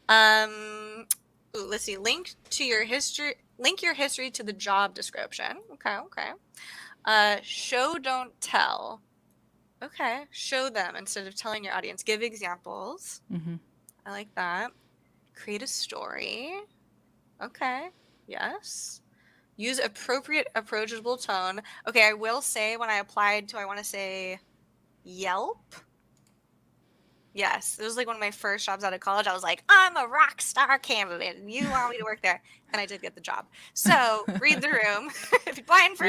Speaker 3: Let's see, link your history to the job description. Okay. Show, don't tell. Okay, show them instead of telling your audience. Give examples. I like that. Create a story. Okay, yes. Use appropriate, approachable tone. Okay, I will say when I applied to, I want to say Yelp. Yes, it was like one of my first jobs out of college. I was like, I'm a rock star candidate, and you want me to work there. And I did get the job. So read the room. If you're applying for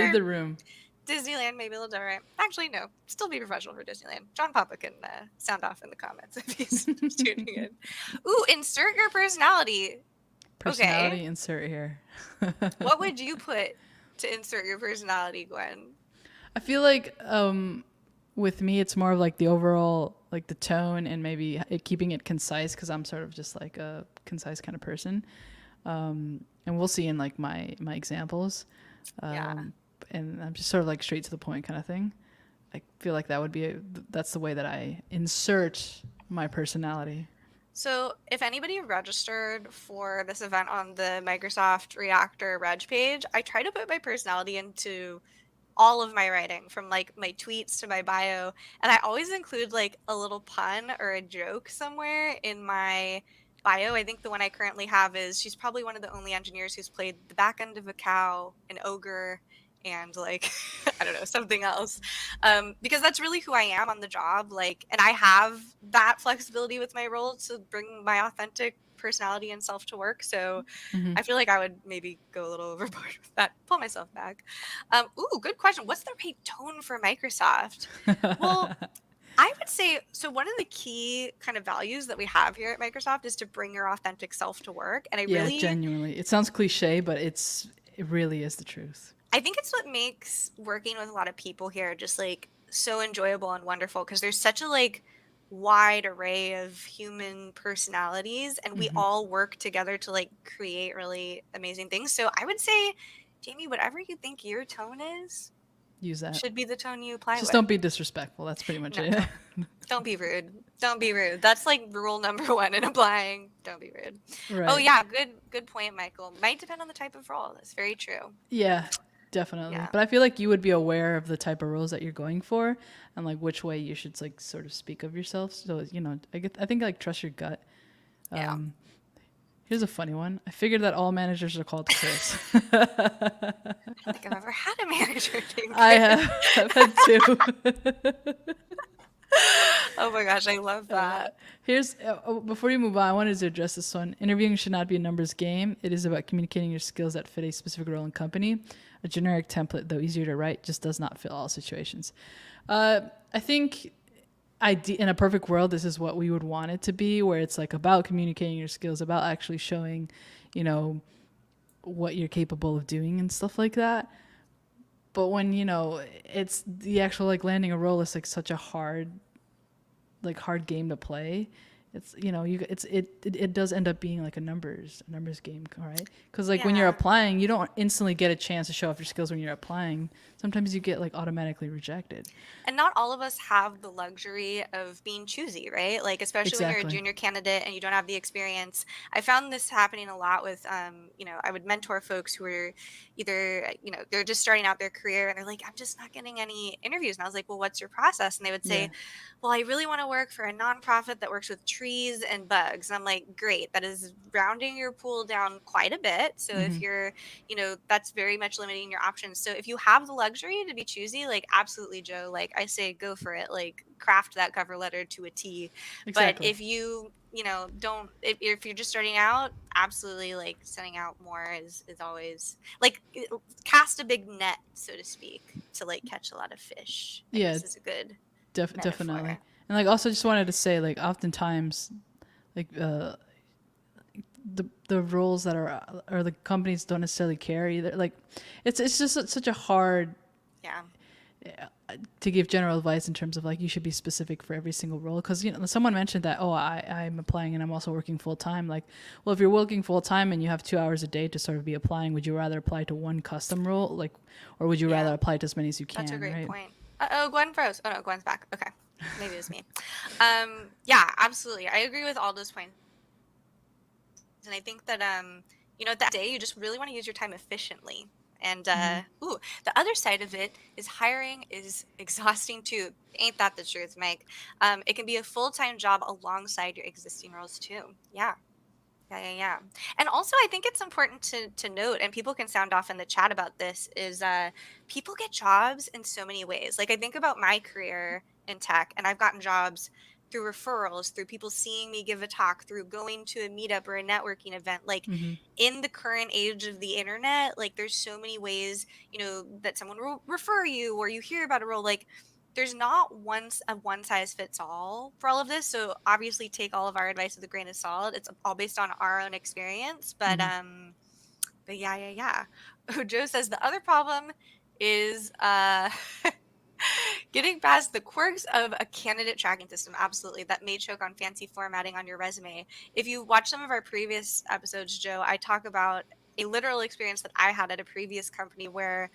Speaker 3: Disneyland, maybe a little different. Actually, no. Still be professional for Disneyland. John Papa can sound off in the comments if he's tuning in. Ooh, insert your personality.
Speaker 2: Insert here.
Speaker 3: What would you put to insert your personality, Gwen?
Speaker 2: I feel like with me, it's more of like the overall, like the tone and maybe keeping it concise because I'm sort of just like a concise kind of person. And we'll see in like my examples. And I'm just sort of like straight to the point kind of thing. I feel like that's the way that I insert my personality.
Speaker 3: So if anybody registered for this event on the Microsoft Reactor Reg page, I try to put my personality into all of my writing, from like my tweets to my bio. And I always include like a little pun or a joke somewhere in my bio. I think the one I currently have is she's probably one of the only engineers who's played the back end of a cow, an ogre, and like I don't know, something else, because that's really who I am on the job. Like, and I have that flexibility with my role to bring my authentic personality and self to work. So I feel like I would maybe go a little overboard with that. Pull myself back. Ooh, good question. What's the right tone for Microsoft? Well, I would say, so one of the key kind of values that we have here at Microsoft is to bring your authentic self to work. And
Speaker 2: Genuinely. It sounds cliche, but it really is the truth.
Speaker 3: I think it's what makes working with a lot of people here just like so enjoyable and wonderful, because there's such a like wide array of human personalities, and we all work together to like create really amazing things. So I would say, Jamie, whatever you think your tone is,
Speaker 2: use that.
Speaker 3: Should be the tone you apply.
Speaker 2: Just don't be disrespectful. That's pretty much it.
Speaker 3: Don't be rude. Don't be rude. That's like rule number 1 in applying. Don't be rude.
Speaker 2: Right.
Speaker 3: Oh yeah, good point, Michael. Might depend on the type of role. That's very true.
Speaker 2: Yeah. Definitely.
Speaker 3: Yeah.
Speaker 2: But I feel like you would be aware of the type of roles that you're going for and like which way you should like sort of speak of yourself. So, you know, I think like trust your gut.
Speaker 3: Yeah.
Speaker 2: Here's a funny one. I figured that all managers are called Chris.
Speaker 3: I don't think I've ever had a manager named Chris.
Speaker 2: I have. I've had 2.
Speaker 3: Oh my gosh, I love that.
Speaker 2: Here's before you move on, I wanted to address this one. Interviewing should not be a numbers game. It is about communicating your skills that fit a specific role and company. A generic template, though easier to write, just does not fit all situations. I think in a perfect world, this is what we would want it to be, where it's like about communicating your skills, about actually showing, you know, what you're capable of doing and stuff like that. But when, you know, it's the actual like landing a role is like such a hard game to play. It's, you know, it does end up being like a numbers game, right? Because like when you're applying, you don't instantly get a chance to show off your skills when you're applying. Sometimes you get like automatically rejected.
Speaker 3: And not all of us have the luxury of being choosy, right? Like, especially when you're a junior candidate and you don't have the experience. I found this happening a lot with, you know, I would mentor folks who are either, you know, they're just starting out their career and they're like, I'm just not getting any interviews. And I was like, well, what's your process? And they would say, well, I really want to work for a nonprofit that works with trees and bugs. And I'm like, great. That is rounding your pool down quite a bit. So if you're, you know, that's very much limiting your options. So if you have the luxury to be choosy, like absolutely, Joe, like I say, go for it. Like craft that cover letter to a T. Exactly. But if you know, don't, if you're just starting out, absolutely, like sending out more is always like cast a big net, so to speak, to like catch a lot of fish. This is a good
Speaker 2: definitely. And like also just wanted to say, like oftentimes like the roles that are or the companies don't necessarily care either. Like it's just such a hard to give general advice in terms of like you should be specific for every single role, because you know someone mentioned that I'm applying and I'm also working full time. Like, well, if you're working full time and you have 2 hours a day to sort of be applying, would you rather apply to one custom role, like, or would you rather apply to as many as you can?
Speaker 3: That's a great
Speaker 2: right?
Speaker 3: point. Gwen froze. Oh no, Gwen's back. Okay, maybe it was me. Yeah, absolutely. I agree with all those points, and I think that you know, that day you just really want to use your time efficiently. And the other side of it is hiring is exhausting too. Ain't that the truth, Mike? It can be a full-time job alongside your existing roles too. Yeah. And also, I think it's important to note, and people can sound off in the chat about this, is people get jobs in so many ways. Like I think about my career in tech, and I've gotten jobs through referrals, through people seeing me give a talk, through going to a meetup or a networking event. Like in the current age of the internet, like there's so many ways, you know, that someone will refer you or you hear about a role. Like there's not one size fits all for all of this. So obviously take all of our advice with a grain of salt. It's all based on our own experience. But yeah. Joe says the other problem is getting past the quirks of a candidate tracking system. Absolutely. That may choke on fancy formatting on your resume. If you watch some of our previous episodes, Joe, I talk about a literal experience that I had at a previous company where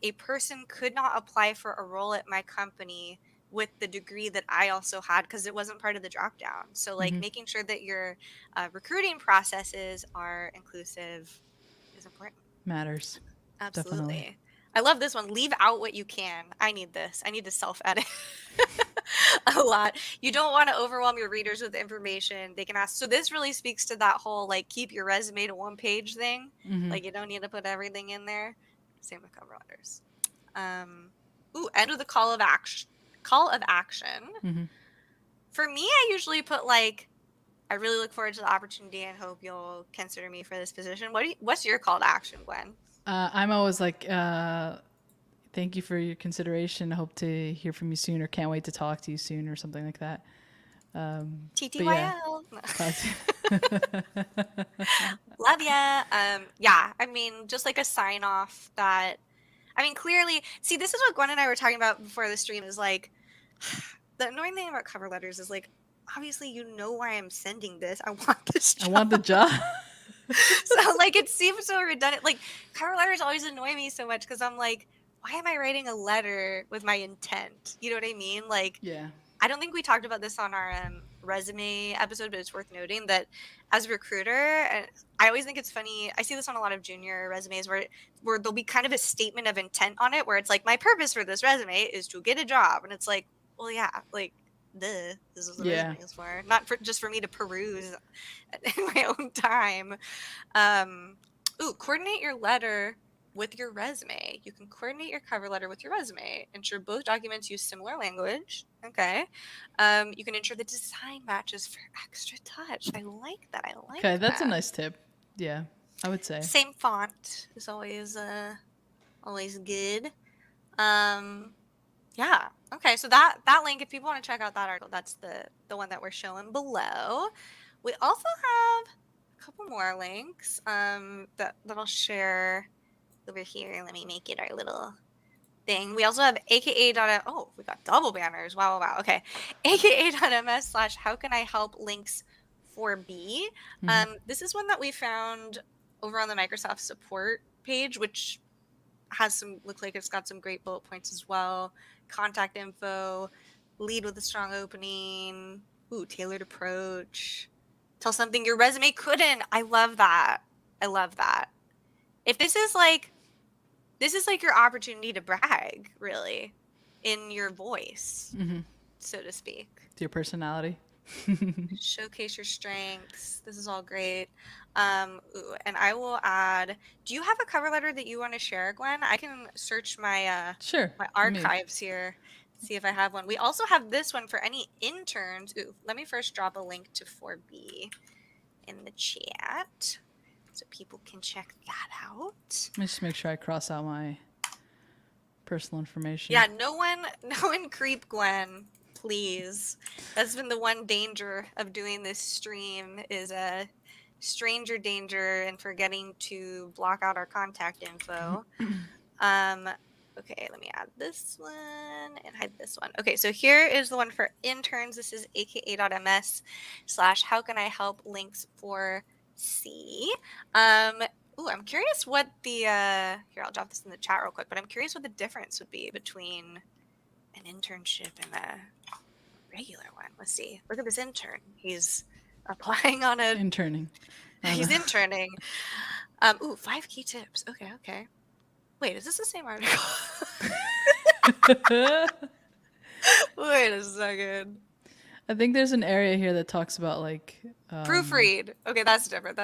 Speaker 3: a person could not apply for a role at my company with the degree that I also had because it wasn't part of the drop down. So like making sure that your recruiting processes are inclusive is important.
Speaker 2: Matters.
Speaker 3: Absolutely.
Speaker 2: Definitely.
Speaker 3: I love this one. Leave out what you can. I need this. I need to self-edit a lot. You don't want to overwhelm your readers with information. They can ask. So this really speaks to that whole like keep your resume to one page thing. Like you don't need to put everything in there. Same with cover letters. End with a call of action. For me, I usually put like, I really look forward to the opportunity and hope you'll consider me for this position. What's your call to action, Gwen?
Speaker 2: I'm always like, thank you for your consideration. I hope to hear from you soon, or can't wait to talk to you soon, or something like that. But yeah.
Speaker 3: TTYL. Love ya. Yeah, I mean, just like a sign off that, I mean, clearly, see, this is what Gwen and I were talking about before the stream is like, the annoying thing about cover letters is like, obviously, you know why I'm sending this. I want this
Speaker 2: I
Speaker 3: job.
Speaker 2: want the job.
Speaker 3: So, like, it seems so redundant. Like, cover letters always annoy me so much because I'm like, why am I writing a letter with my intent? You know what I mean? Like,
Speaker 2: Yeah.
Speaker 3: I don't think we talked about this on our resume episode, but it's worth noting that as a recruiter, I always think it's funny. I see this on a lot of junior resumes where there'll be kind of a statement of intent on it, where it's like, my purpose for this resume is to get a job, and it's like, well, yeah, like, duh, this is what the resume is for, not for just for me to peruse in my own time. Coordinate your letter with your resume. You can coordinate your cover letter with your resume. Ensure both documents use similar language. Okay. You can ensure the design matches for extra touch. I like that.
Speaker 2: Okay, that's a nice tip. Yeah, I would say.
Speaker 3: Same font is always good. Yeah. Okay. So that link, if people want to check out that article, that's the one that we're showing below. We also have a couple more links that I'll share over here. Let me make it our little thing. We also have aka. Oh, we got double banners. Wow. Okay. aka.ms/how can I help links 4B. This is one that we found over on the Microsoft support page, which looks like it's got some great bullet points as well. Contact info, lead with a strong opening, tailored approach, tell something your resume couldn't. I love that. If this is like your opportunity to brag, really, in your voice, so to speak.
Speaker 2: To your personality.
Speaker 3: Showcase your strengths. This is all great. And I will add, do you have a cover letter that you want to share, Gwen? I can search my my archives here, see if I have one. We also have this one for any interns. Let me first drop a link to 4B in the chat so people can check that out.
Speaker 2: Let me just make sure I cross out my personal information.
Speaker 3: Yeah, no one creep Gwen, please. That's been the one danger of doing this stream, is a stranger danger and forgetting to block out our contact info. Okay, let me add this one and hide this one. Okay, so here is the one for interns. This is aka.ms/how can I help links for C. I'm curious what the here, I'll drop this in the chat real quick, but I'm curious what the difference would be between an internship and a regular one. Let's see. Look at this intern. He's applying on a
Speaker 2: interning.
Speaker 3: He's interning. 5 key tips. Okay. Wait, is this the same article? Wait a second.
Speaker 2: I think there's an area here that talks about like
Speaker 3: proofread. Okay, that's different.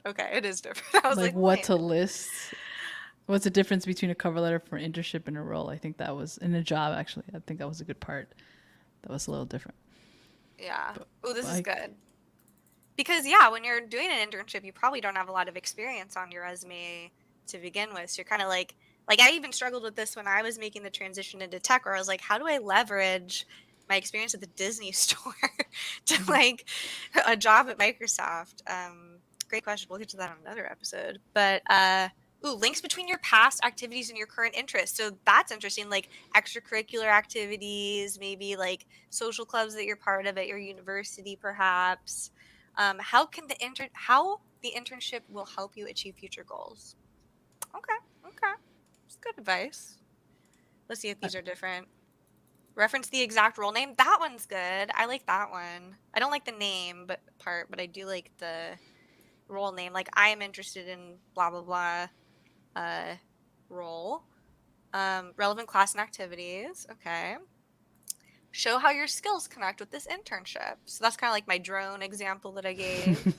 Speaker 3: Okay, it is different. I was like
Speaker 2: what to list. What's the difference between a cover letter for an internship and a role? I think that was in a job, actually. I think that was a good part. That was a little different.
Speaker 3: Yeah. This is good. Because, yeah, when you're doing an internship, you probably don't have a lot of experience on your resume to begin with. So you're kind of like I even struggled with this when I was making the transition into tech, where I was like, how do I leverage my experience at the Disney store to like a job at Microsoft? Great question. We'll get to that on another episode. But links between your past activities and your current interests. So that's interesting, like extracurricular activities, maybe like social clubs that you're part of at your university, perhaps. How the internship will help you achieve future goals. Okay. That's good advice. Let's see if these are different. Reference the exact role name. That one's good. I like that one. I don't like the name but I do like the role name. Like, I am interested in blah blah blah role. Relevant class and activities. Okay. Show how your skills connect with this internship. So that's kind of like my drone example that I gave.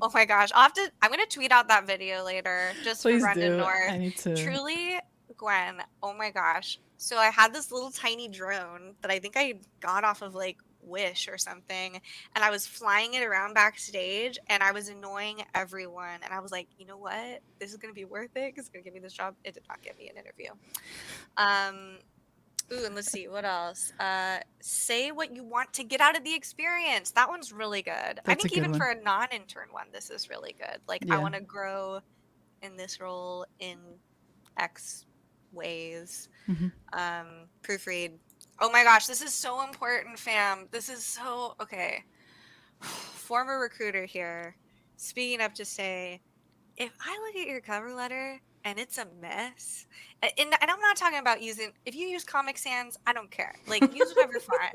Speaker 3: Oh my gosh. I'm going to tweet out that video later just
Speaker 2: Please
Speaker 3: for Brendan
Speaker 2: do.
Speaker 3: North.
Speaker 2: I need to.
Speaker 3: Truly, Gwen, oh my gosh. So I had this little tiny drone that I think I got off of like Wish or something, and I was flying it around backstage, and I was annoying everyone, and I was like, you know what, this is gonna be worth it, 'cause it's gonna give me this job. It did not get me an interview. Ooh, and let's see what else. Say what you want to get out of the experience. That one's really good. I
Speaker 2: That's a
Speaker 3: think
Speaker 2: good
Speaker 3: even
Speaker 2: one.
Speaker 3: for a non-intern one, this is really good. Like, I
Speaker 2: Yeah.
Speaker 3: want to grow in this role in X ways. Proofread. Oh my gosh, this is so important, fam. This is so okay. Former recruiter here, speaking up to say, if I look at your cover letter and it's a mess, and I'm not talking about if you use Comic Sans, I don't care. Like, use whatever font.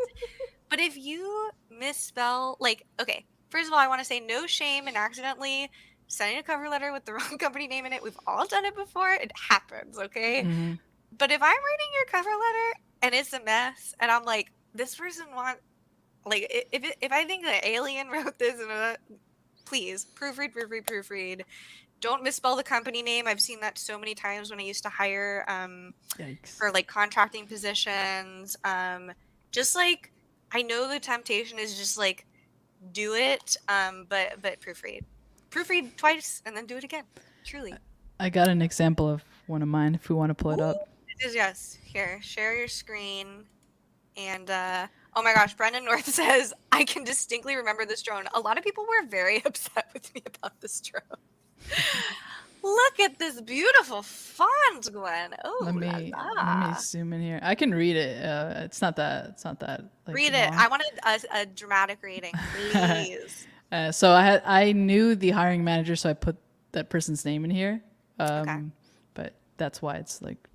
Speaker 3: But if you misspell, like, okay, first of all, I want to say no shame in accidentally sending a cover letter with the wrong company name in it. We've all done it before. It happens, okay? But if I'm writing your cover letter and it's a mess, and I'm like, this person like, if I think the alien wrote this, please proofread. Don't misspell the company name. I've seen that so many times when I used to hire for like contracting positions. Just like, I know the temptation is just like, do it, but proofread twice and then do it again. Truly.
Speaker 2: I got an example of one of mine if we want to pull it up.
Speaker 3: It is, yes. Here, share your screen. And oh my gosh, Brendan North says, I can distinctly remember this drone. A lot of people were very upset with me about this drone. Look at this beautiful font, Gwen. Oh,
Speaker 2: let me zoom in here. I can read it. It's not that like,
Speaker 3: read it.
Speaker 2: long.
Speaker 3: I wanted a dramatic reading, please.
Speaker 2: So I knew the hiring manager, so I put that person's name in here.
Speaker 3: Okay.
Speaker 2: But that's why it's like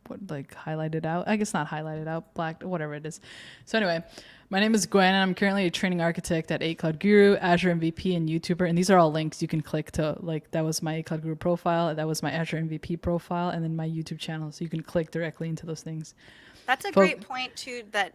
Speaker 2: highlighted out. I guess not highlighted out, black, whatever it is. So anyway, my name is Gwen, and I'm currently a training architect at 8Cloud Guru, Azure MVP, and YouTuber. And these are all links you can click to. Like, that was my 8Cloud Guru profile, that was my Azure MVP profile, and then my YouTube channel. So you can click directly into those things.
Speaker 3: That's a great point too, that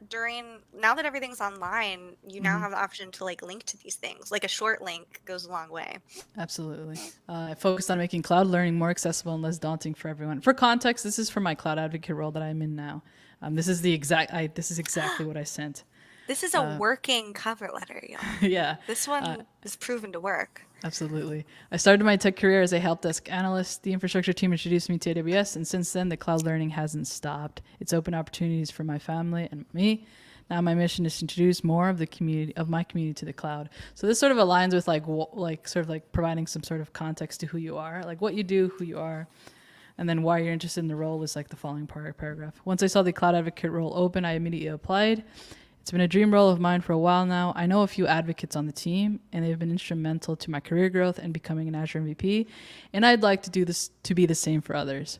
Speaker 3: now that everything's online, you now have the option to like link to these things. Like, a short link goes a long way.
Speaker 2: Absolutely. I focused on making cloud learning more accessible and less daunting for everyone. For context, this is for my cloud advocate role that I'm in now. This is exactly what I sent.
Speaker 3: This is a working cover letter, y'all.
Speaker 2: Yeah.
Speaker 3: This one is proven to work.
Speaker 2: Absolutely. I started my tech career as a help desk analyst. The infrastructure team introduced me to AWS, and since then, the cloud learning hasn't stopped. It's opened opportunities for my family and me. Now my mission is to introduce more of my community to the cloud. So this sort of aligns with providing some sort of context to who you are, like what you do, who you are, and then why you're interested in the role is like the following paragraph. Once I saw the cloud advocate role open, I immediately applied. It's been a dream role of mine for a while now. I know a few advocates on the team, and they've been instrumental to my career growth and becoming an Azure MVP, and I'd like to do this to be the same for others.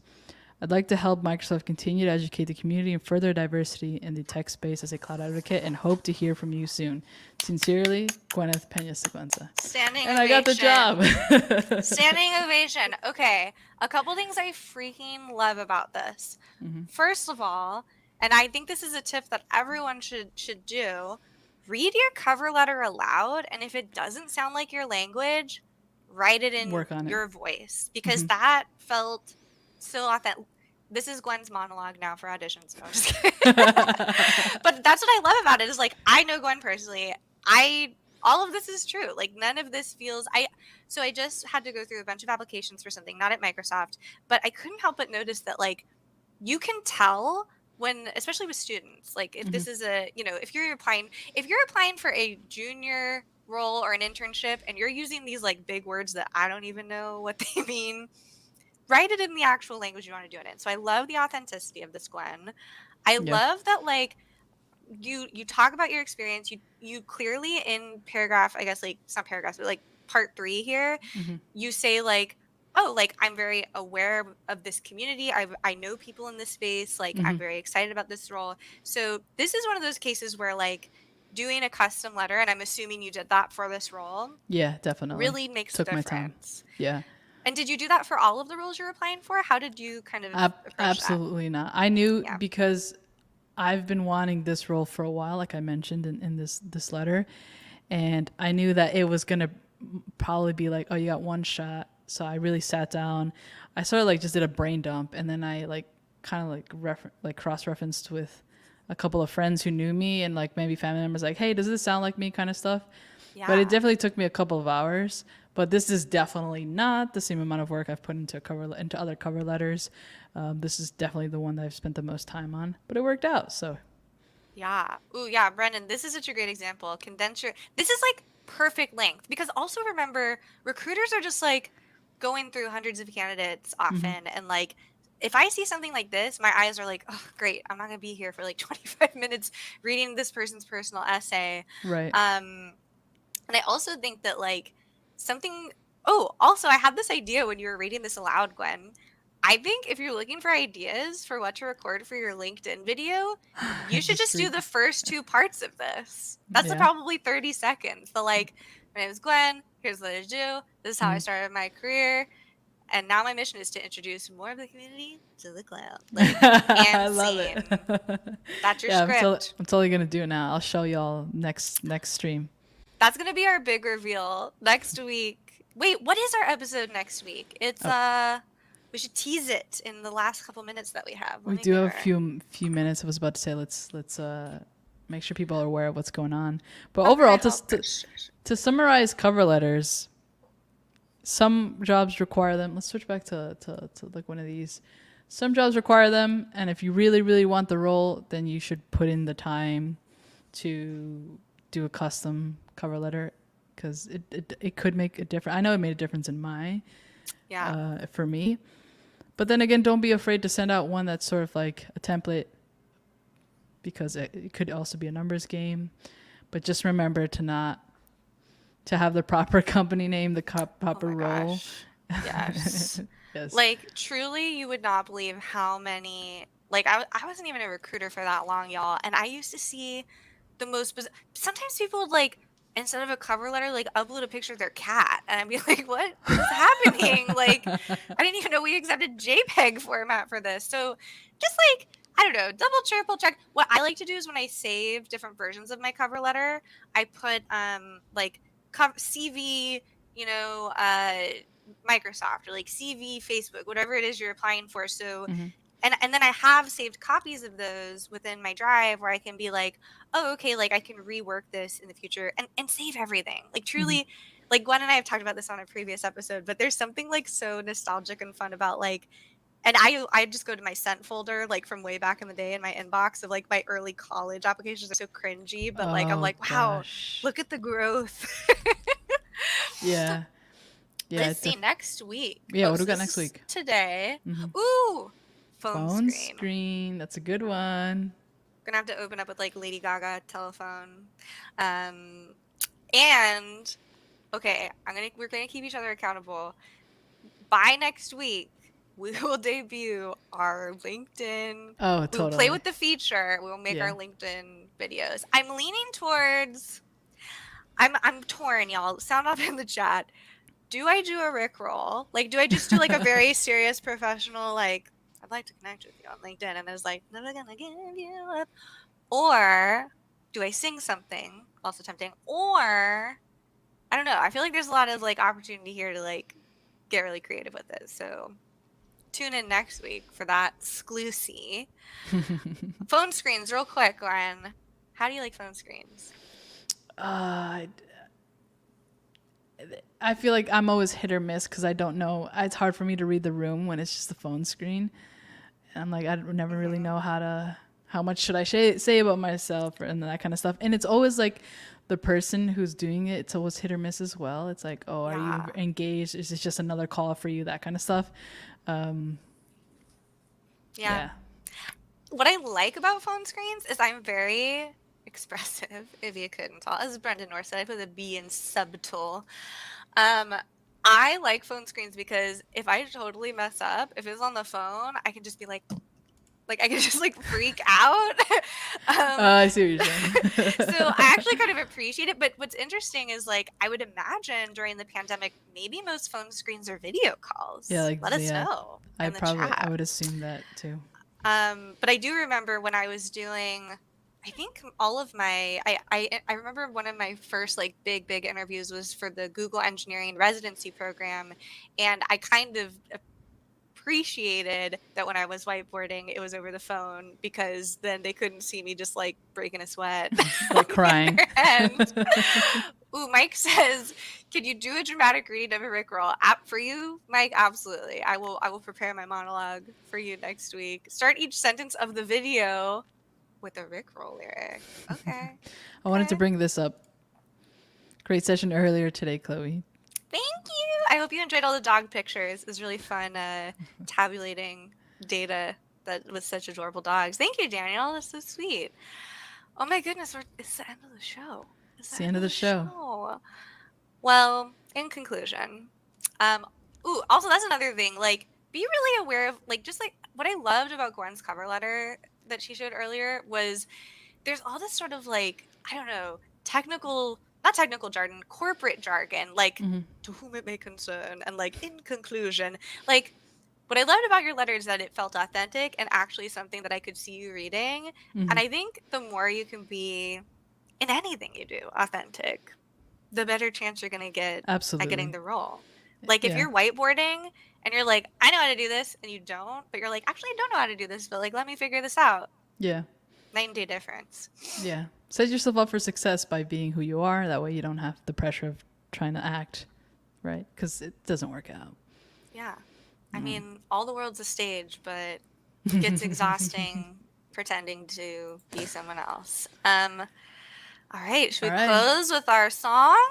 Speaker 2: I'd like to help Microsoft continue to educate the community and further diversity in the tech space as a cloud advocate, and hope to hear from you soon. Sincerely, Gwyneth Peña-Siguenza.
Speaker 3: Standing
Speaker 2: and
Speaker 3: ovation.
Speaker 2: I got the job.
Speaker 3: Standing ovation. Okay, a couple things I freaking love about this. First of all, and I think this is a tip that everyone should do, read your cover letter aloud, and if it doesn't sound like your language, write it in your voice, because that felt so authentic. This is Gwen's monologue now for auditions. No, I'm just kidding. But that's what I love about it, is like, I know Gwen personally. All of this is true. Like, none of this feels so I just had to go through a bunch of applications for something, not at Microsoft, but I couldn't help but notice that, like, you can tell when, especially with students, like, if this is if you're applying for a junior role or an internship and you're using these like big words that I don't even know what they mean, write it in the actual language you want to do it in. So I love the authenticity of this, Gwen. I love that, like, you talk about your experience. You clearly, in paragraph, I guess, like, it's not paragraphs, but like part 3 here, you say like, oh, like, I'm very aware of this community. I know people in this space. Like, I'm very excited about this role. So this is one of those cases where, like, doing a custom letter, and I'm assuming you did that for this role.
Speaker 2: Yeah, definitely.
Speaker 3: Really makes a difference.
Speaker 2: My time. Yeah.
Speaker 3: And did you do that for all of the roles you're applying for? How did you kind of approach
Speaker 2: absolutely
Speaker 3: that?
Speaker 2: Not. I knew because I've been wanting this role for a while, like I mentioned in this letter, and I knew that it was gonna probably be like, oh, you got one shot. So I really sat down. I sort of like just did a brain dump, and then I like kind of like cross-referenced with a couple of friends who knew me and like maybe family members like, hey, does this sound like me kind of stuff.
Speaker 3: Yeah.
Speaker 2: But it definitely took me a couple of hours. But this is definitely not the same amount of work I've put into other cover letters. This is definitely the one that I've spent the most time on, but it worked out. So
Speaker 3: Yeah. Ooh, yeah, Brendan, this is such a great example. Condense your. This is like perfect length because also remember, recruiters are just like going through hundreds of candidates often, and like if I see something like this, my eyes are like, oh, great, I'm not gonna be here for like 25 minutes reading this person's personal essay.
Speaker 2: right.
Speaker 3: And I also think that like something. Oh, also, I had this idea when you were reading this aloud, Gwen. I think if you're looking for ideas for what to record for your LinkedIn video, you should just do
Speaker 2: read-
Speaker 3: the first 2 parts of this. That's
Speaker 2: Yeah.
Speaker 3: probably 30 seconds. The like, my name is Gwen. Here's what I do. This is how I started my career. And now my mission is to introduce more of the community to the cloud. Like, and
Speaker 2: I love
Speaker 3: scene.
Speaker 2: it.
Speaker 3: That's your
Speaker 2: Yeah,
Speaker 3: script.
Speaker 2: I'm totally gonna do it now. I'll show y'all next stream.
Speaker 3: That's gonna be our big reveal next week. Wait, what is our episode next week? It's we should tease it in the last couple minutes that we have. Let
Speaker 2: We
Speaker 3: me
Speaker 2: do
Speaker 3: get
Speaker 2: have a
Speaker 3: our-
Speaker 2: few minutes. I was about to say let's make sure people are aware of what's going on. But overall, to summarize cover letters, some jobs require them. Let's switch back to like one of these. Some jobs require them, and if you really, really want the role, then you should put in the time to do a custom cover letter because it could make a difference. I know it made a difference in for me. But then again, don't be afraid to send out one that's sort of like a template because it could also be a numbers game. But just remember to have the proper company name, the proper role.
Speaker 3: Gosh. Yes.
Speaker 2: Yes.
Speaker 3: Like, truly, you would not believe how many. Like, I wasn't even a recruiter for that long, y'all. And I used to see the most bizarre. Sometimes people would, like, instead of a cover letter, like, upload a picture of their cat. And I'd be like, what is happening? Like, I didn't even know we accepted JPEG format for this. So, just like, I don't know, double, triple check. What I like to do is when I save different versions of my cover letter, I put, like, CV, Microsoft or like CV, Facebook, whatever it is you're applying for. So, and then I have saved copies of those within my drive where I can be like, oh, okay, like I can rework this in the future and save everything. Like truly, like Gwen and I have talked about this on a previous episode, but there's something like so nostalgic and fun about like, and I just go to my sent folder like from way back in the day in my inbox of like my early college applications are so cringy, but like I'm like, wow, look at the growth.
Speaker 2: Yeah.
Speaker 3: Let's see next week.
Speaker 2: Yeah, what do we got next week?
Speaker 3: Today. Ooh, phone
Speaker 2: screen. That's a good one.
Speaker 3: Gonna have to open up with like Lady Gaga telephone. And okay, we're gonna keep each other accountable. By next week, we will debut our LinkedIn.
Speaker 2: Oh, totally.
Speaker 3: We'll play with the feature. We'll make our LinkedIn videos. I'm leaning towards. I'm torn, y'all. Sound off in the chat. Do I do a Rickroll? Like, do I just do like a very serious professional, like, I'd like to connect with you on LinkedIn, and I was like, never gonna give you up. Or do I sing something? Also tempting. Or I don't know. I feel like there's a lot of like opportunity here to like get really creative with it. So tune in next week for that exclusive. Phone screens, real quick, Glenn. How do you like phone screens?
Speaker 2: I feel like I'm always hit or miss because I don't know. It's hard for me to read the room when it's just a phone screen. And I'm like, I never really know how much should I say about myself and that kind of stuff. And it's always like the person who's doing it, it's always hit or miss as well. It's like, oh, are you engaged? Is this just another call for you? That kind of stuff.
Speaker 3: Yeah. What I like about phone screens is I'm very expressive, if you couldn't tell. As Brendan North said, I put a B in subtle. I like phone screens because if I totally mess up, if it's on the phone, I can just be like I can just like freak out.
Speaker 2: I see what you're saying.
Speaker 3: So I actually kind of appreciate it. But what's interesting is like I would imagine during the pandemic, maybe most phone screens are video calls.
Speaker 2: Yeah, like
Speaker 3: let us know.
Speaker 2: I would assume that too.
Speaker 3: But I do remember when I was doing, I think all of my, I remember one of my first like big interviews was for the Google Engineering Residency Program, and I kind of appreciated that when I was whiteboarding, it was over the phone, because then they couldn't see me just like breaking a sweat.
Speaker 2: Like crying.
Speaker 3: And ooh, Mike says, "Can you do a dramatic reading of a Rickroll?" For you, Mike, absolutely. I will prepare my monologue for you next week. Start each sentence of the video with a Rickroll lyric. Okay.
Speaker 2: I wanted to
Speaker 3: Okay.
Speaker 2: bring this up. Great session earlier today, Chloe.
Speaker 3: Thank you. I hope you enjoyed all the dog pictures. It was really fun tabulating data that with such adorable dogs. Thank you, Daniel. That's so sweet. Oh my goodness, it's the end of the show.
Speaker 2: It's the end of the show.
Speaker 3: Well, in conclusion, also that's another thing. Like, be really aware of, like, just like what I loved about Gwen's cover letter that she showed earlier was there's all this sort of like, I don't know, not technical jargon, corporate jargon, like to whom it may concern, and like in conclusion. Like, what I loved about your letter is that it felt authentic and actually something that I could see you reading. And I think the more you can be in anything you do authentic, the better chance you're going to get at getting the role. Like, if you're whiteboarding and you're like, I know how to do this, and you don't, but you're like, actually, I don't know how to do this, but like, let me figure this out.
Speaker 2: Yeah.
Speaker 3: Night and day difference.
Speaker 2: Yeah. Set yourself up for success by being who you are. That way you don't have the pressure of trying to act, right? Because it doesn't work out.
Speaker 3: Yeah. I mean, all the world's a stage, but it gets exhausting pretending to be someone else. All right. Should we close with our song?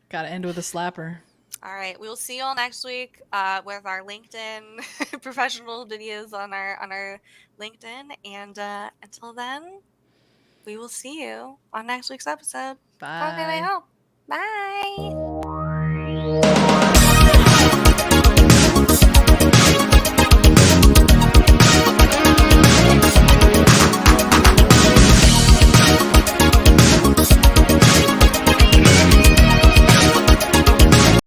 Speaker 2: Gotta end with a slapper.
Speaker 3: All right. We'll see you all next week with our LinkedIn professional videos on our LinkedIn. And until then, we will see you on next week's episode.
Speaker 2: Bye.
Speaker 3: How can I help?